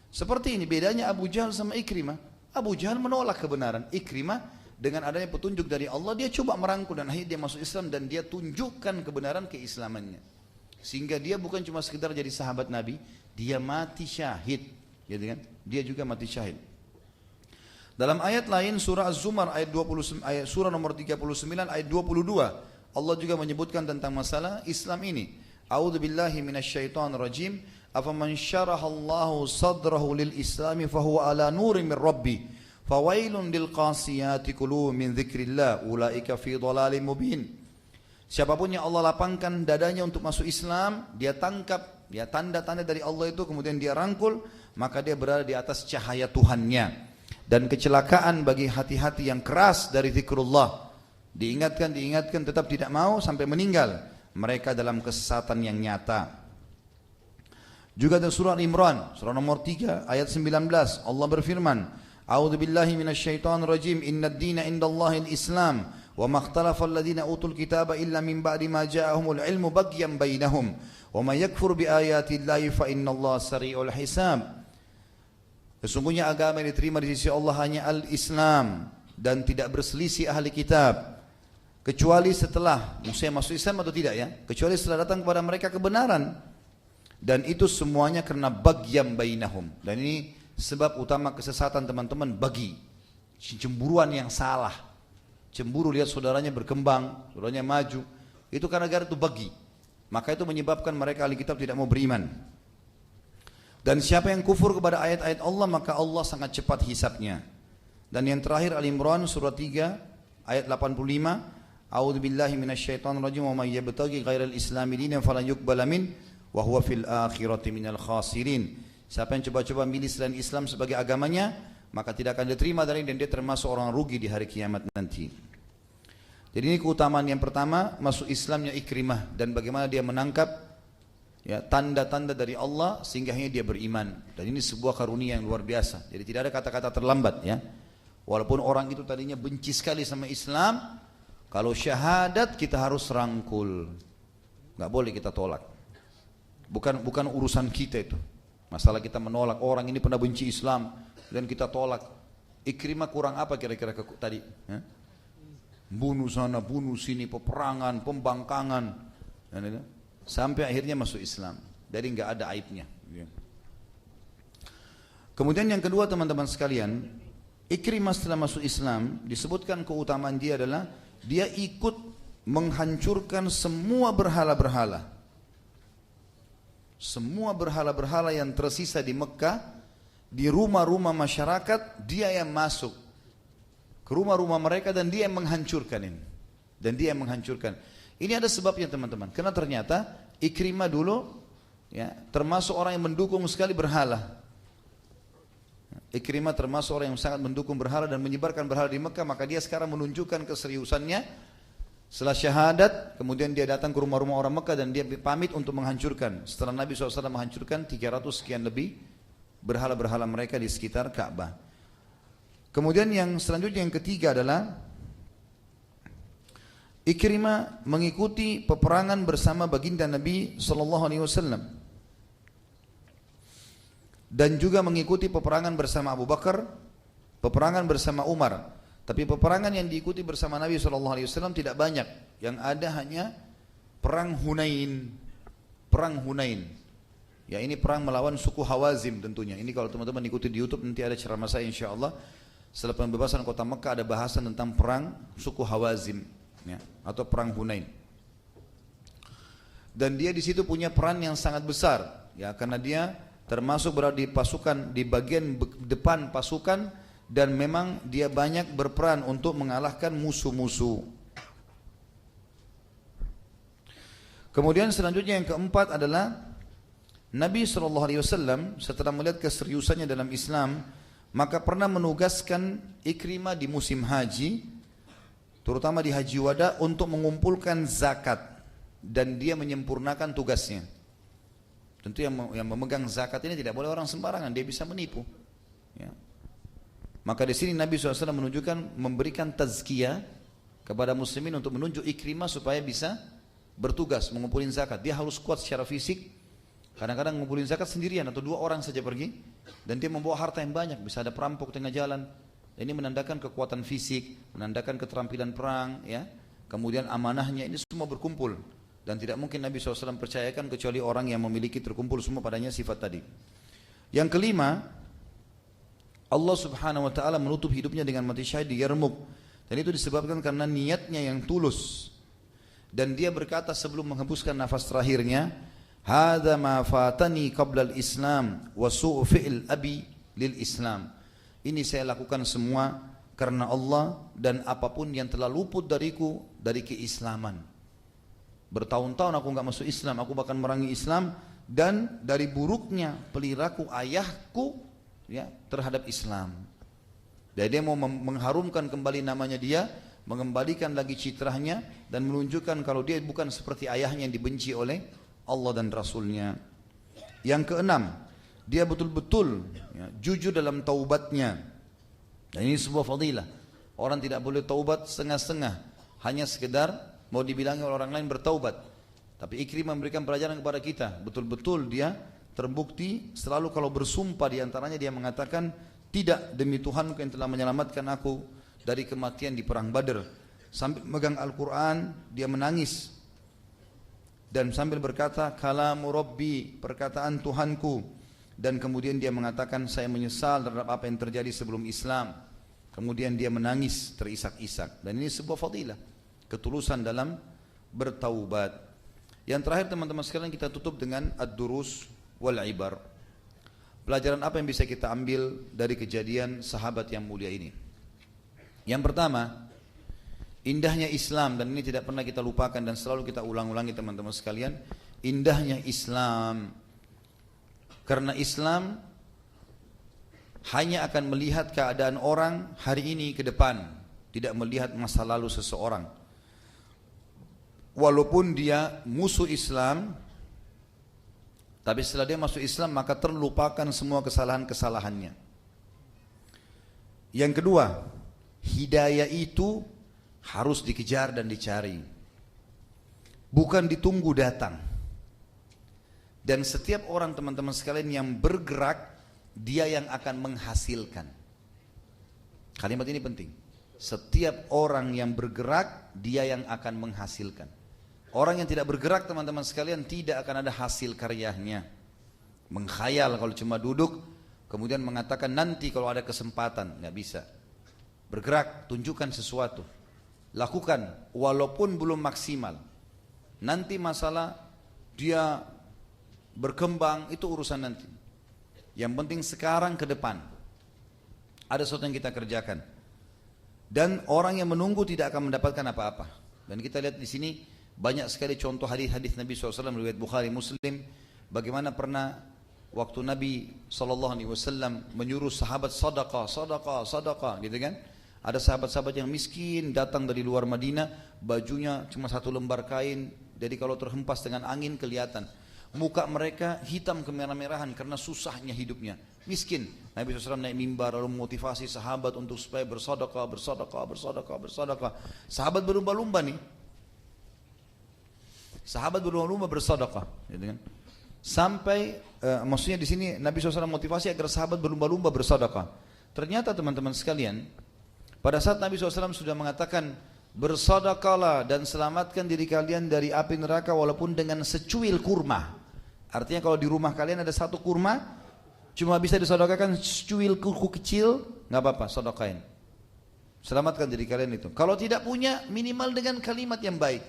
Seperti ini bedanya Abu Jahal sama Ikrimah. Abu Jahal menolak kebenaran. Ikrimah dengan adanya petunjuk dari Allah, dia coba merangkul dan akhirnya dia masuk Islam dan dia tunjukkan kebenaran keislamannya. Sehingga dia bukan cuma sekedar jadi sahabat Nabi, dia mati syahid, gitu kan? Dia juga mati syahid. Dalam ayat lain surah Az-Zumar ayat 20, surah nomor 39 ayat 22, Allah juga menyebutkan tentang masalah Islam ini. A'udzu billahi minasyaitonir rajim. Afaman syarahallahu sadrahu lil islami fahuwa ala nurin min rabbi fawailun lil qasiyati qulubuhum min dzikrillah ulaika fi dhalalim mubin. Siapapun yang Allah lapangkan dadanya untuk masuk Islam, dia tangkap ya tanda-tanda dari Allah itu, kemudian dia rangkul, maka dia berada di atas cahaya Tuhannya. Dan kecelakaan bagi hati-hati yang keras dari zikrullah, diingatkan tetap tidak mau sampai meninggal, mereka dalam kesesatan yang nyata. Juga dalam surah Al-Imran, surah nomor 3 ayat 19, Allah berfirman, A'udzu billahi minasyaitonir rajim, innad dina indallahil Islam. Wa makhtalafa alladhina utul kitaba illa min ba'di ma ja'ahumul ilmu baghyan bainahum wa may yakfur bi ayati llahi fa innallaha sari'ul hisab. Sesungguhnya agama yang diterima di sisi Allah hanya al-Islam dan tidak berselisih ahli kitab kecuali setelah maksudnya masuk Islam atau tidak ya, kecuali setelah datang kepada mereka kebenaran, dan itu semuanya karena baghyan bainahum. Dan ini sebab utama kesesatan teman-teman, bagi cemburuan yang salah. Cemburu lihat saudaranya berkembang, saudaranya maju, itu karena gara itu bagi. Maka itu menyebabkan mereka ahli kitab tidak mau beriman. Dan siapa yang kufur kepada ayat-ayat Allah, maka Allah sangat cepat hisabnya. Dan yang terakhir Al-Imran surah 3 ayat 85, A'udzu billahi minasyaitonir rajim, wa may yabtaghi ghairal islami dinan falan yuqbala min wa huwa fil akhirati minal khasirin. Siapa yang coba-coba milih selain Islam sebagai agamanya, maka tidak akan diterima dari dan dia termasuk orang rugi di hari kiamat nanti. Jadi ini keutamaan yang pertama, masuk Islamnya Ikrimah dan bagaimana dia menangkap ya tanda-tanda dari Allah sehingga akhirnya dia beriman. Dan ini sebuah karunia yang luar biasa. Jadi tidak ada kata-kata terlambat ya. Walaupun orang itu tadinya benci sekali sama Islam, kalau syahadat kita harus rangkul. Enggak boleh kita tolak. Bukan urusan kita itu. Masalah kita menolak orang ini pernah benci Islam dan kita tolak. Ikrimah kurang apa kira-kira tadi? Ya? Bunuh sana, bunuh sini, peperangan, pembangkangan, sampai akhirnya masuk Islam. Jadi nggak ada aibnya. Kemudian yang kedua teman-teman sekalian, Ikrimah setelah masuk Islam disebutkan keutamaan dia adalah dia ikut menghancurkan semua berhala-berhala. Semua berhala-berhala yang tersisa di Mekah, di rumah-rumah masyarakat, dia yang masuk ke rumah-rumah mereka dan dia yang menghancurkan ini. Dan dia yang menghancurkan. Ini ada sebabnya teman-teman. Karena ternyata Ikrimah dulu ya, termasuk orang yang mendukung sekali berhala. Ikrimah termasuk orang yang sangat mendukung berhala dan menyebarkan berhala di Mekah. Maka dia sekarang menunjukkan keseriusannya. Setelah syahadat, kemudian dia datang ke rumah-rumah orang Mekah dan dia pamit untuk menghancurkan. Setelah Nabi SAW menghancurkan 300 sekian lebih berhala-berhala mereka di sekitar Ka'bah. Kemudian yang selanjutnya yang ketiga adalah Ikrimah mengikuti peperangan bersama baginda Nabi SAW dan juga mengikuti peperangan bersama Abu Bakar, peperangan bersama Umar. Tapi peperangan yang diikuti bersama Nabi SAW tidak banyak. Yang ada hanya perang Hunain. Perang Hunain. Ya, ini perang melawan suku Hawazim tentunya. Ini kalau teman-teman ikuti di YouTube nanti ada ceramah saya insyaAllah. Setelah pembebasan kota Mekah ada bahasan tentang perang suku Hawazim ya, atau perang Hunain. Dan dia di situ punya peran yang sangat besar ya, karena dia termasuk berada di pasukan, di bagian depan pasukan. Dan memang dia banyak berperan untuk mengalahkan musuh-musuh. Kemudian selanjutnya yang keempat adalah Nabi SAW setelah melihat keseriusannya dalam Islam, maka pernah menugaskan Ikrimah di musim haji, terutama di Haji Wada, untuk mengumpulkan zakat. Dan dia menyempurnakan tugasnya. Tentu yang memegang zakat ini tidak boleh orang sembarangan, dia bisa menipu ya. Maka di sini Nabi SAW menunjukkan, memberikan tazkiyah kepada muslimin untuk menunjuk Ikrimah supaya bisa bertugas mengumpulin zakat. Dia harus kuat secara fisik. Kadang-kadang mengumpulin zakat sendirian atau 2 orang saja pergi. Dan dia membawa harta yang banyak. Bisa ada perampok tengah jalan. Ini menandakan kekuatan fisik, menandakan keterampilan perang. Ya. Kemudian amanahnya ini semua berkumpul. Dan tidak mungkin Nabi SAW percayakan kecuali orang yang memiliki terkumpul semua padanya sifat tadi. Yang kelima, Allah Subhanahu wa taala menutup hidupnya dengan mati syahid di Yarmuk. Dan itu disebabkan karena niatnya yang tulus. Dan dia berkata sebelum menghembuskan nafas terakhirnya, "Hadza ma fatani qabla al-Islam wa su'u fi'l abi lil Islam." Ini saya lakukan semua karena Allah dan apapun yang telah luput dariku dari keislaman. Bertahun-tahun aku enggak masuk Islam, aku bahkan merangi Islam, dan dari buruknya perilaku ayahku ya, terhadap Islam. Dan dia mau mengharumkan kembali namanya dia, mengembalikan lagi citranya dan menunjukkan kalau dia bukan seperti ayahnya yang dibenci oleh Allah dan Rasulnya. Yang keenam, dia betul-betul ya, jujur dalam taubatnya. Dan ini sebuah fadilah. Orang tidak boleh taubat setengah-setengah, hanya sekedar mau dibilangi oleh orang lain bertaubat. Tapi Ikrimah memberikan pelajaran kepada kita, betul-betul dia terbukti selalu kalau bersumpah diantaranya dia mengatakan, tidak demi Tuhanku yang telah menyelamatkan aku dari kematian di perang Badr. Sambil megang Al-Quran dia menangis dan sambil berkata kalamu Rabbi, perkataan Tuhanku. Dan kemudian dia mengatakan saya menyesal terhadap apa yang terjadi sebelum Islam. Kemudian dia menangis terisak-isak. Dan ini sebuah fadilah, ketulusan dalam bertaubat. Yang terakhir teman-teman sekalian, kita tutup dengan ad-durus wal ibar. Pelajaran apa yang bisa kita ambil dari kejadian sahabat yang mulia ini? Yang pertama, indahnya Islam, dan ini tidak pernah kita lupakan dan selalu kita ulang-ulangi teman-teman sekalian. Indahnya Islam, karena Islam hanya akan melihat keadaan orang hari ini ke depan, tidak melihat masa lalu seseorang. Walaupun dia musuh Islam, tapi setelah dia masuk Islam maka terlupakan semua kesalahan-kesalahannya. Yang kedua, hidayah itu harus dikejar dan dicari, bukan ditunggu datang. Dan setiap orang teman-teman sekalian yang bergerak, dia yang akan menghasilkan. Kalimat ini penting. Setiap orang yang bergerak, dia yang akan menghasilkan. Orang yang tidak bergerak teman-teman sekalian tidak akan ada hasil karyanya. Mengkhayal kalau cuma duduk, kemudian mengatakan nanti kalau ada kesempatan, nggak bisa. Bergerak, tunjukkan sesuatu, lakukan walaupun belum maksimal. Nanti masalah dia berkembang, itu urusan nanti. Yang penting sekarang ke depan ada sesuatu yang kita kerjakan. Dan orang yang menunggu tidak akan mendapatkan apa-apa. Dan kita lihat di sini banyak sekali contoh hadis-hadis Nabi SAW riwayat Bukhari Muslim. Bagaimana pernah waktu Nabi SAW menyuruh sahabat sadaqah, sadaqah, sadaqah, gitu kan? Ada sahabat-sahabat yang miskin datang dari luar Madinah, bajunya cuma satu lembar kain, jadi kalau terhempas dengan angin kelihatan. Muka mereka hitam kemerah-merahan karena susahnya hidupnya, miskin. Nabi SAW naik mimbar lalu memotivasi sahabat untuk supaya bersedekah, bersedekah, bersedekah, bersedekah. Sahabat berlumba-lumba nih, sahabat berlumba-lumba bersedekah, gitu kan? Sampai maksudnya di sini Nabi SAW motivasi agar sahabat berlumba-lumba bersedekah. Ternyata teman-teman sekalian, pada saat Nabi SAW sudah mengatakan bersedekahlah dan selamatkan diri kalian dari api neraka walaupun dengan secuil kurma. Artinya kalau di rumah kalian ada satu kurma, cuma bisa disedekahkan secuil kuku kecil, nggak apa-apa, sedekahin. Selamatkan diri kalian itu. Kalau tidak punya, minimal dengan kalimat yang baik.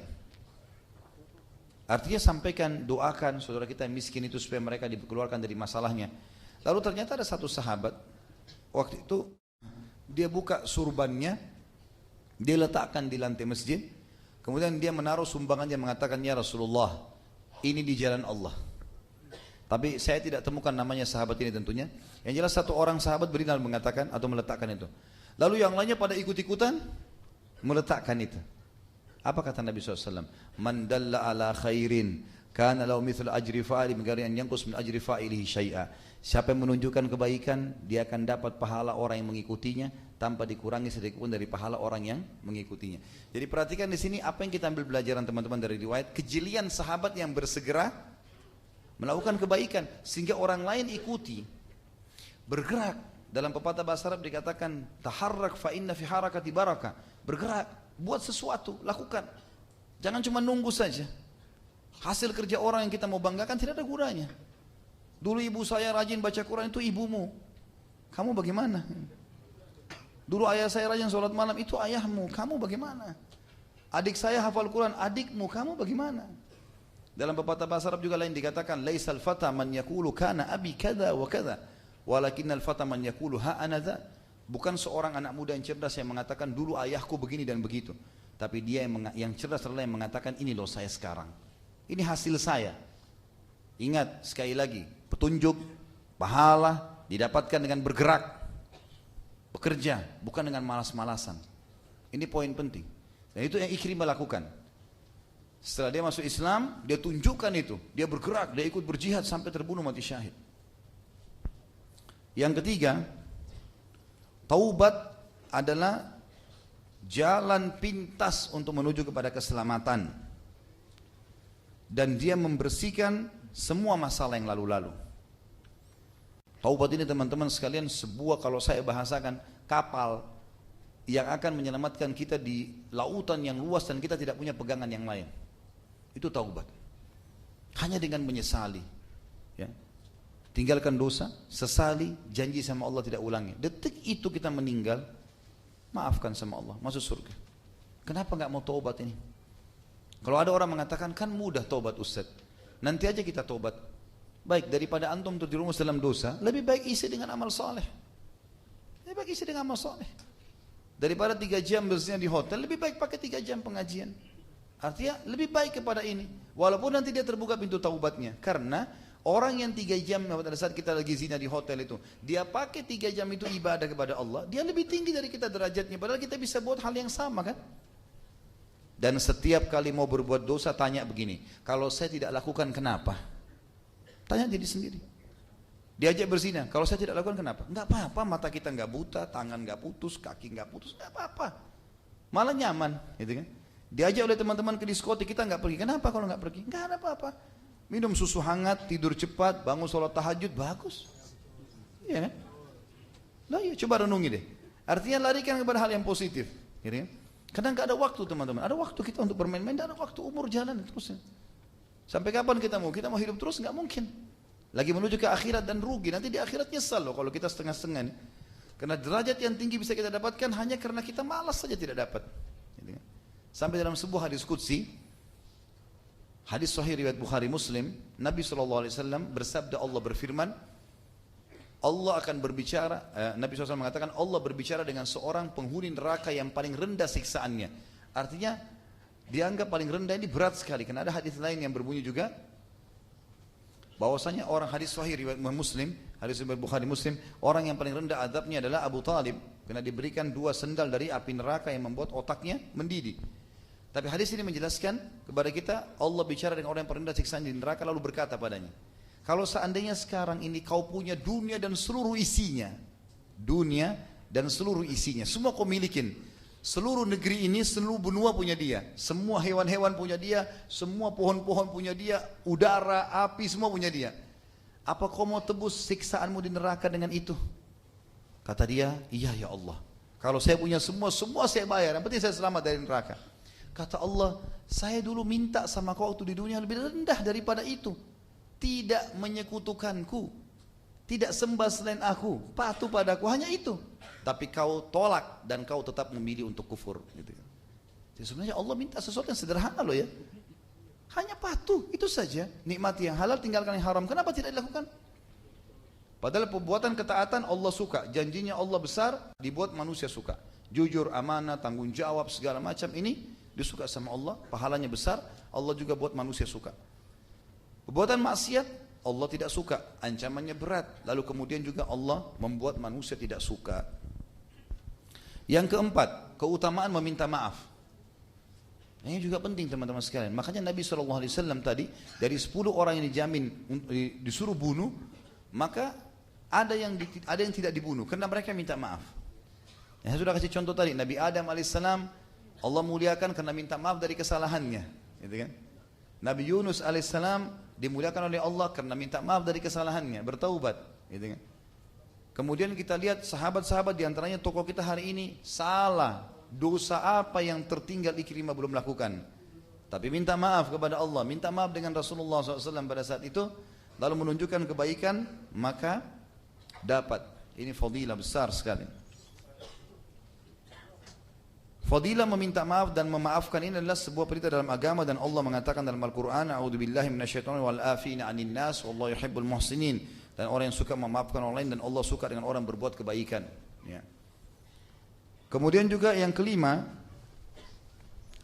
Artinya sampaikan, doakan saudara kita yang miskin itu supaya mereka dikeluarkan dari masalahnya. Lalu ternyata ada satu sahabat, waktu itu dia buka surbannya, dia letakkan di lantai masjid, kemudian dia menaruh sumbangannya mengatakan, ya Rasulullah, ini di jalan Allah. Tapi saya tidak temukan namanya sahabat ini tentunya. Yang jelas satu orang sahabat berinal mengatakan atau meletakkan itu. Lalu yang lainnya pada ikut-ikutan meletakkan itu. Apa kata Nabi SAW? Man dalla ala khairin kana lahu mithlu ajri fa'ili min ghairi an yanqus min ajri fa'ilihi syai'a. Siapa yang menunjukkan kebaikan, dia akan dapat pahala orang yang mengikutinya tanpa dikurangi sedikit pun dari pahala orang yang mengikutinya. Jadi perhatikan di sini apa yang kita ambil pelajaran teman-teman dari riwayat, kejelian sahabat yang bersegera melakukan kebaikan sehingga orang lain ikuti, bergerak. Dalam pepatah bahasa Arab dikatakan taharrak fa inna fi harakati barakah. Bergerak, buat sesuatu, lakukan. Jangan cuma nunggu saja. Hasil kerja orang yang kita mau banggakan tidak ada gunanya. Dulu ibu saya rajin baca Quran, itu ibumu. Kamu bagaimana? Dulu ayah saya rajin sholat malam, itu ayahmu. Kamu bagaimana? Adik saya hafal Quran, adikmu. Kamu bagaimana? Dalam pepatah bahasa Arab juga lain dikatakan, laisal fata man yakulu kana abi kada wa kada, walakinnal fata man yakulu ha ana dza. Bukan seorang anak muda yang cerdas yang mengatakan dulu ayahku begini dan begitu, tapi dia yang cerdas adalah yang mengatakan ini loh saya sekarang. Ini hasil saya. Ingat sekali lagi, petunjuk, pahala didapatkan dengan bergerak, bekerja, bukan dengan malas-malasan. Ini poin penting. Dan itu yang Ikrimah lakukan. Setelah dia masuk Islam, dia tunjukkan itu. Dia bergerak, dia ikut berjihad sampai terbunuh mati syahid. Yang ketiga, taubat adalah jalan pintas untuk menuju kepada keselamatan. Dan dia membersihkan semua masalah yang lalu-lalu. Taubat ini teman-teman sekalian sebuah, kalau saya bahasakan, kapal yang akan menyelamatkan kita di lautan yang luas dan kita tidak punya pegangan yang lain. Itu taubat. Hanya dengan menyesali, ya. Tinggalkan dosa, sesali, janji sama Allah tidak ulangi. Detik itu kita meninggal, maafkan sama Allah, masuk surga. Kenapa nggak mau taubat ini? Kalau ada orang mengatakan kan mudah taubat Ustaz, nanti aja kita taubat. Baik, daripada antum terjerumus dalam dosa, lebih baik isi dengan amal soleh. Lebih baik isi dengan amal soleh. Daripada 3 jam bersihnya di hotel, lebih baik pakai 3 jam pengajian. Artinya lebih baik kepada ini. Walaupun nanti dia terbuka pintu taubatnya. Karena orang yang 3 jam pada saat kita lagi zina di hotel itu, dia pakai 3 jam itu ibadah kepada Allah, dia lebih tinggi dari kita derajatnya. Padahal kita bisa buat hal yang sama kan. Dan setiap kali mau berbuat dosa tanya begini, kalau saya tidak lakukan kenapa? Tanya diri sendiri. Diajak berzina, kalau saya tidak lakukan kenapa? Enggak apa-apa, mata kita enggak buta, tangan enggak putus, kaki enggak putus, enggak apa-apa. Malah nyaman, gitu kan? Diajak oleh teman-teman ke diskotik, kita enggak pergi. Kenapa kalau enggak pergi? Enggak ada apa-apa. Minum susu hangat, tidur cepat, bangun sholat tahajud, bagus. Iya kan? Nah, ya, coba renungi deh. Artinya larikan kepada hal yang positif, gitu kan? Karena enggak ada waktu teman-teman. Ada waktu kita untuk bermain-main, tidak ada waktu, umur jalan terus. Sampai kapan kita mau? Kita mau hidup terus? Enggak mungkin. Lagi menuju ke akhirat dan rugi. Nanti di akhirat nyesal loh kalau kita setengah-setengah nih. Karena derajat yang tinggi bisa kita dapatkan hanya karena kita malas saja tidak dapat. Sampai dalam sebuah hadis qudsi, Hadis sahih riwayat Bukhari Muslim, Nabi SAW bersabda, Allah berfirman, Allah akan berbicara, Nabi SAW mengatakan Allah berbicara dengan seorang penghuni neraka yang paling rendah siksaannya. Artinya dianggap paling rendah ini berat sekali. Karena ada hadis lain yang berbunyi juga bahwasanya orang, hadis sahih riwayat Muslim, hadis riwayat Bukhari Muslim, orang yang paling rendah azabnya adalah Abu Talib, karena diberikan 2 sendal dari api neraka yang membuat otaknya mendidih. Tapi hadis ini menjelaskan kepada kita, Allah bicara dengan orang yang paling rendah siksaan di neraka lalu berkata padanya, kalau seandainya sekarang ini kau punya dunia dan seluruh isinya, dunia dan seluruh isinya, semua kau milikin, seluruh negeri ini, seluruh benua punya dia, semua hewan-hewan punya dia, semua pohon-pohon punya dia, udara, api, semua punya dia. Apa kau mau tebus siksaanmu di neraka dengan itu? Kata dia, iya ya Allah. Kalau saya punya semua saya bayar, yang penting saya selamat dari neraka. Kata Allah, saya dulu minta sama kau waktu di dunia lebih rendah daripada itu. Tidak menyekutukanku, tidak sembah selain aku, patuh padaku, hanya itu. Tapi kau tolak dan kau tetap memilih untuk kufur. Gitu. Jadi sebenarnya Allah minta sesuatu yang sederhana loh ya. Hanya patuh, itu saja. Nikmati yang halal, tinggalkan yang haram. Kenapa tidak dilakukan? Padahal perbuatan ketaatan Allah suka. Janjinya Allah besar, dibuat manusia suka. Jujur, amanah, tanggung jawab, segala macam ini disuka sama Allah, pahalanya besar, Allah juga buat manusia suka. Perbuatan maksiat Allah tidak suka, ancamannya berat, lalu kemudian juga Allah membuat manusia tidak suka. Yang keempat, keutamaan meminta maaf. Ini juga penting teman-teman sekalian. Makanya Nabi SAW tadi, dari 10 orang yang dijamin disuruh bunuh, maka ada yang tidak dibunuh karena mereka minta maaf. Saya sudah kasih contoh tadi, Nabi Adam alaihissalam Allah muliakan karena minta maaf dari kesalahannya, gitu kan? Nabi Yunus alaihissalam dimuliakan oleh Allah karena minta maaf dari kesalahannya, bertaubat, gitu kan? Kemudian kita lihat sahabat-sahabat diantaranya tokoh kita hari ini salah, dosa apa yang tertinggal Ikrimah belum lakukan, tapi minta maaf kepada Allah, minta maaf dengan Rasulullah SAW pada saat itu, lalu menunjukkan kebaikan, maka dapat. Ini fadilah besar sekali. Fadilah meminta maaf dan memaafkan ini adalah sebuah perintah dalam agama dan Allah mengatakan dalam Al-Quran, A'udzubillahi minasyaitonir wal afina 'anil nas wallahu yuhibbul muhsinin. Dan orang yang suka memaafkan orang lain dan Allah suka dengan orang berbuat kebaikan. Ya. Kemudian juga yang kelima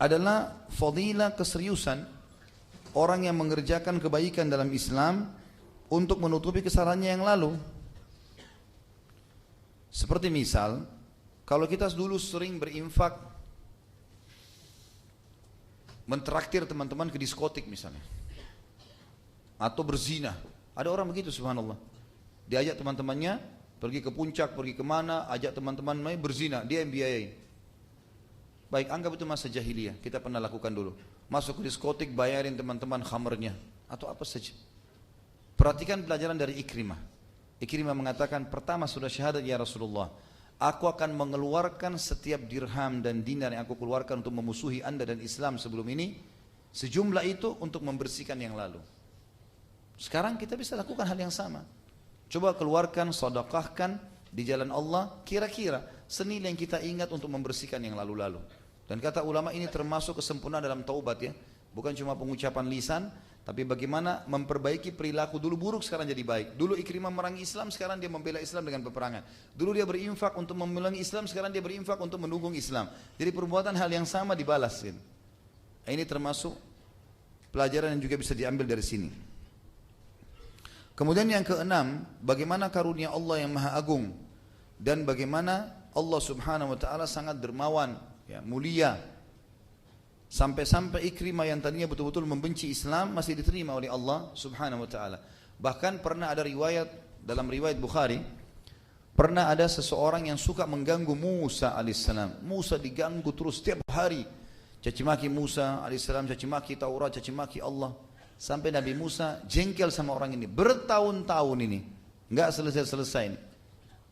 adalah fadilah keseriusan orang yang mengerjakan kebaikan dalam Islam untuk menutupi kesalahannya yang lalu. Seperti misal, kalau kita dulu sering berinfak mentraktir teman-teman ke diskotik misalnya, atau berzina, ada orang begitu subhanallah, diajak teman-temannya pergi ke puncak, pergi kemana, ajak teman-teman main berzina, dia yang biayai. Baik, anggap itu masa jahiliyah, kita pernah lakukan dulu, masuk ke diskotik bayarin teman-teman khamernya atau apa saja. Perhatikan pelajaran dari Ikrimah. Ikrimah mengatakan, pertama sudah syahadat ya Rasulullah, aku akan mengeluarkan setiap dirham dan dinar yang aku keluarkan untuk memusuhi anda dan Islam sebelum ini, sejumlah itu untuk membersihkan yang lalu. Sekarang kita bisa lakukan hal yang sama. Coba keluarkan, sedekahkan di jalan Allah, kira-kira senilai yang kita ingat untuk membersihkan yang lalu-lalu. Dan kata ulama ini termasuk kesempurnaan dalam taubat ya. Bukan cuma pengucapan lisan, tapi bagaimana memperbaiki perilaku. Dulu buruk, sekarang jadi baik. Dulu Ikrimah memerangi Islam, sekarang dia membela Islam dengan peperangan. Dulu dia berinfak untuk memerangi Islam, sekarang dia berinfak untuk mendukung Islam. Jadi perbuatan hal yang sama dibalas. Ini termasuk pelajaran yang juga bisa diambil dari sini. Kemudian yang keenam, bagaimana karunia Allah yang maha agung. Dan bagaimana Allah subhanahu wa ta'ala sangat dermawan, ya, mulia. Sampai-sampai Ikrimah yang tadinya betul-betul membenci Islam masih diterima oleh Allah subhanahu wa ta'ala. Bahkan pernah ada riwayat, dalam riwayat Bukhari, pernah ada seseorang yang suka mengganggu Musa alaihissalam. Musa diganggu terus setiap hari. Cacimaki Musa alaihissalam, cacimaki Taurat, cacimaki Allah. Sampai Nabi Musa jengkel sama orang ini. Bertahun-tahun ini. Enggak selesai-selesai ini.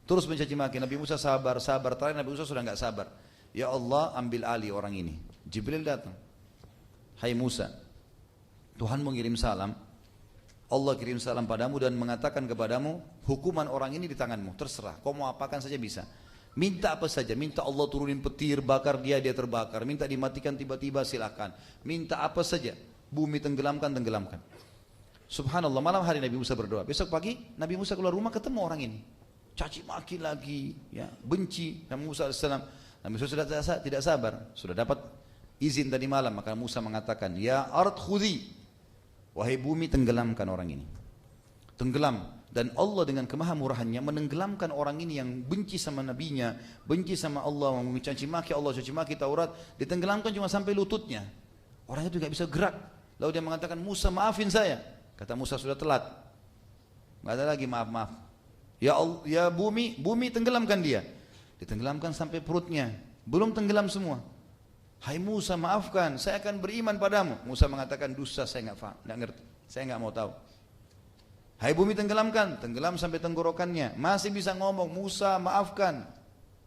Terus mencacimaki. Nabi Musa sabar. Terakhir Nabi Musa sudah enggak sabar. Ya Allah, ambil alih orang ini. Jibril datang. Hai Musa, Tuhan mengirim salam. Allah kirim salam padamu dan mengatakan kepadamu, hukuman orang ini di tanganmu, terserah. Kau mau apakan saja bisa. Minta apa saja, minta Allah turunin petir, bakar dia, dia terbakar. Minta dimatikan tiba-tiba, silakan. Minta apa saja. bumi tenggelamkan. Subhanallah, malam hari Nabi Musa berdoa. Besok pagi Nabi Musa keluar rumah ketemu orang ini. Caci maki lagi, ya, benci Nabi Musa AS. Nabi Musa sudah tidak sabar, sudah dapat izin tadi malam. Maka Musa mengatakan, ya ard khudhi, wahai bumi tenggelamkan orang ini. Tenggelam. Dan Allah dengan kemahamurahannya menenggelamkan orang ini yang benci sama nabinya, benci sama Allah, mencaci maki Allah, caci maki Taurat, ditenggelamkan cuma sampai lututnya. Orang itu tidak bisa gerak. Lalu dia mengatakan, Musa maafin saya. Kata Musa, sudah telat. Tidak ada lagi maaf. Ya Allah, ya bumi tenggelamkan dia. Ditenggelamkan sampai perutnya. Belum tenggelam semua. Hai Musa, maafkan, saya akan beriman padamu. Musa mengatakan, dusta, saya nggak paham, nggak ngerti, saya nggak mau tahu. Hai bumi tenggelamkan, tenggelam sampai tenggorokannya. Masih bisa ngomong, Musa maafkan.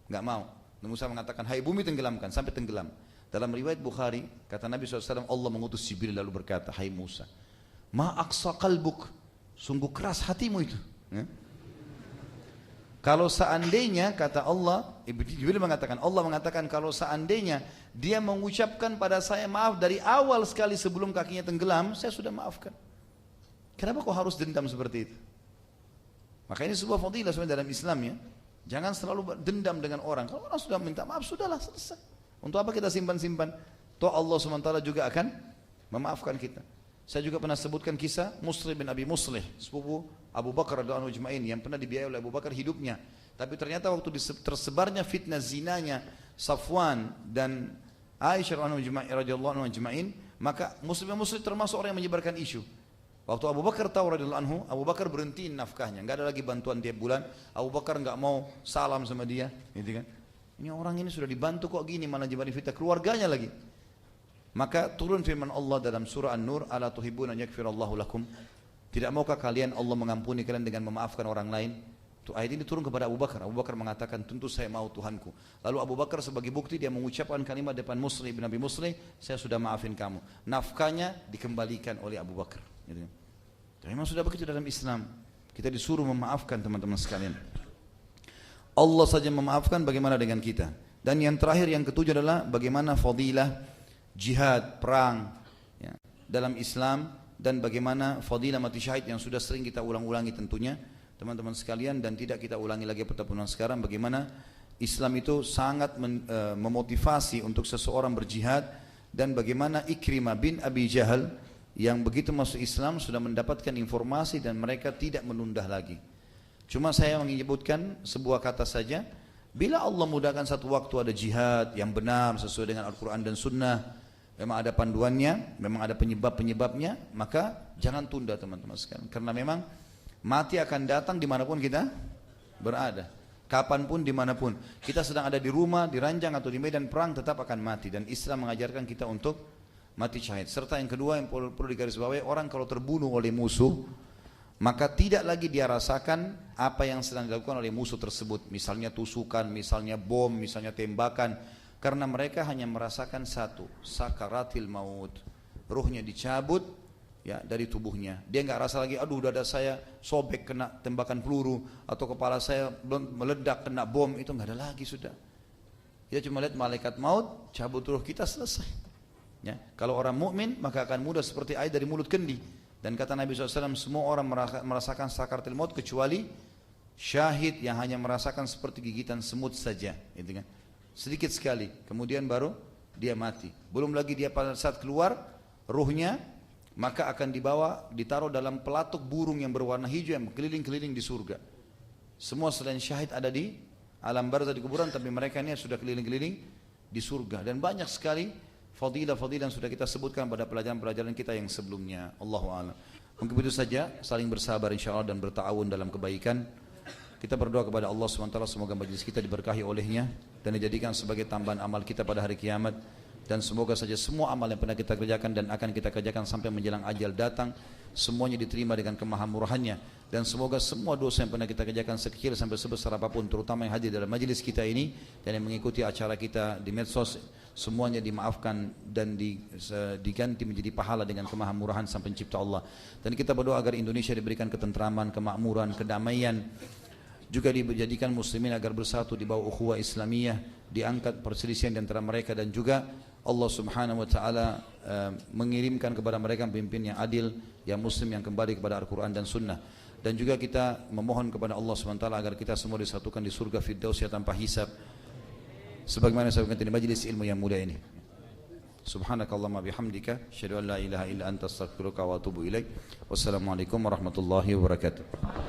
Nggak mau. Musa mengatakan, hai bumi tenggelamkan, sampai tenggelam. Dalam riwayat Bukhari, kata Nabi SAW, Allah mengutus Jibril lalu berkata, hai Musa, ma aqsa qalbuk, sungguh keras hatimu itu. Ya? Kalau seandainya, kata Allah, Jibril mengatakan, Allah mengatakan, kalau seandainya dia mengucapkan pada saya maaf dari awal sekali sebelum kakinya tenggelam, saya sudah maafkan. Kenapa kau harus dendam seperti itu? Maka ini sebuah fadilah sebenarnya dalam Islam ya. Jangan selalu dendam dengan orang. Kalau orang sudah minta maaf, sudahlah, selesai. Untuk apa kita simpan-simpan? Toh Allah SWT juga akan memaafkan kita. Saya juga pernah sebutkan kisah Muslim bin Abi Muslih, sepupu Abu Bakar radhiyallahu anhu ajma'in, yang pernah dibiayai oleh Abu Bakar hidupnya. Tapi ternyata waktu tersebarnya fitnah zinanya Safwan dan Aisyah radhiyallahu anhu ajma'in, maka Muslim bin Muslih termasuk orang yang menyebarkan isu. Waktu Abu Bakar tahu radhiyallahu anhu, Abu Bakar berhentiin nafkahnya, nggak ada lagi bantuan tiap bulan. Abu Bakar nggak mau salam sama dia, gitu kan? Ini orang ini sudah dibantu kok gini, malah jebari fitnah keluarganya lagi. Maka turun firman Allah dalam surah An-Nur, ala tuhibbuna an yaghfirallahu lakum? Tidak maukah kalian Allah mengampuni kalian dengan memaafkan orang lain? Tuh ayat ini turun kepada Abu Bakar. Abu Bakar mengatakan, tentu saya mau Tuhanku. Lalu Abu Bakar sebagai bukti dia mengucapkan kalimat depan Muslim bin Abi Muslih, saya sudah maafin kamu. Nafkahnya dikembalikan oleh Abu Bakar. Gitu. Tapi memang sudah begitu dalam Islam. Kita disuruh memaafkan teman-teman sekalian. Allah saja memaafkan, bagaimana dengan kita? Dan yang terakhir, yang ketujuh adalah bagaimana fadilah jihad, perang ya, dalam Islam, dan bagaimana fadilah mati syahid yang sudah sering kita ulang-ulangi tentunya teman-teman sekalian, dan tidak kita ulangi lagi pertemuan sekarang. Bagaimana Islam itu sangat memotivasi untuk seseorang berjihad, dan bagaimana Ikrimah bin Abi Jahal yang begitu masuk Islam sudah mendapatkan informasi dan mereka tidak menunda lagi. Cuma saya menyebutkan sebuah kata saja, bila Allah mudahkan satu waktu ada jihad yang benar sesuai dengan Al-Quran dan Sunnah, memang ada panduannya, memang ada penyebab-penyebabnya, maka jangan tunda teman-teman sekalian. Karena memang mati akan datang dimanapun kita berada, kapanpun, dimanapun. Kita sedang ada di rumah, di ranjang atau di medan perang, tetap akan mati. Dan Islam mengajarkan kita untuk mati syahid. Serta yang kedua yang perlu digarisbawahi, orang kalau terbunuh oleh musuh, maka tidak lagi dia rasakan apa yang sedang dilakukan oleh musuh tersebut. Misalnya tusukan, misalnya bom, misalnya tembakan. Karena mereka hanya merasakan satu, sakaratil maut. Ruhnya dicabut ya dari tubuhnya. Dia nggak rasa lagi, aduh dada saya sobek kena tembakan peluru, atau kepala saya meledak kena bom. Itu nggak ada lagi sudah. Dia cuma lihat malaikat maut, cabut ruh kita, selesai. Ya, kalau orang mukmin maka akan mudah seperti air dari mulut kendi. Dan kata Nabi SAW, semua orang merasakan sakaratul maut kecuali syahid yang hanya merasakan seperti gigitan semut saja, gitu kan? Sedikit sekali, kemudian baru dia mati. Belum lagi dia pada saat keluar ruhnya, maka akan dibawa, ditaruh dalam pelatuk burung yang berwarna hijau yang keliling-keliling di surga. Semua selain syahid ada di alam barzah di kuburan, tapi mereka ini sudah keliling-keliling di surga. Dan banyak sekali fadilah-fadilah yang sudah kita sebutkan pada pelajaran-pelajaran kita yang sebelumnya. Allahu a'lam. Mungkin itu saja, saling bersabar insyaallah dan berta'awun dalam kebaikan. Kita berdoa kepada Allah SWT, semoga majlis kita diberkahi olehnya dan dijadikan sebagai tambahan amal kita pada hari kiamat. Dan semoga saja semua amal yang pernah kita kerjakan dan akan kita kerjakan sampai menjelang ajal datang, semuanya diterima dengan kemahamurahannya. Dan semoga semua dosa yang pernah kita kerjakan sekecil sampai sebesar apapun, terutama yang hadir dalam majlis kita ini dan yang mengikuti acara kita di medsos, semuanya dimaafkan dan diganti menjadi pahala dengan kemahamurahan Sang Pencipta Allah. Dan kita berdoa agar Indonesia diberikan ketentraman, kemakmuran, kedamaian, juga dijadikan muslimin agar bersatu di bawah ukhuwah Islamiyah, diangkat perselisihan di antara mereka, dan juga Allah Subhanahu wa taala mengirimkan kepada mereka pemimpin yang adil, yang muslim, yang kembali kepada Al-Qur'an dan Sunnah. Dan juga kita memohon kepada Allah Subhanahu wa taala agar kita semua disatukan di surga Firdaus tanpa hisab. Sebagaimana saya di majlis ilmu yang mulia ini. Subhanakallahumma bihamdika asyhadu an la ilaha illa anta astaghfiruka wa atubu ilaik. Wassalamualaikum warahmatullahi wabarakatuh.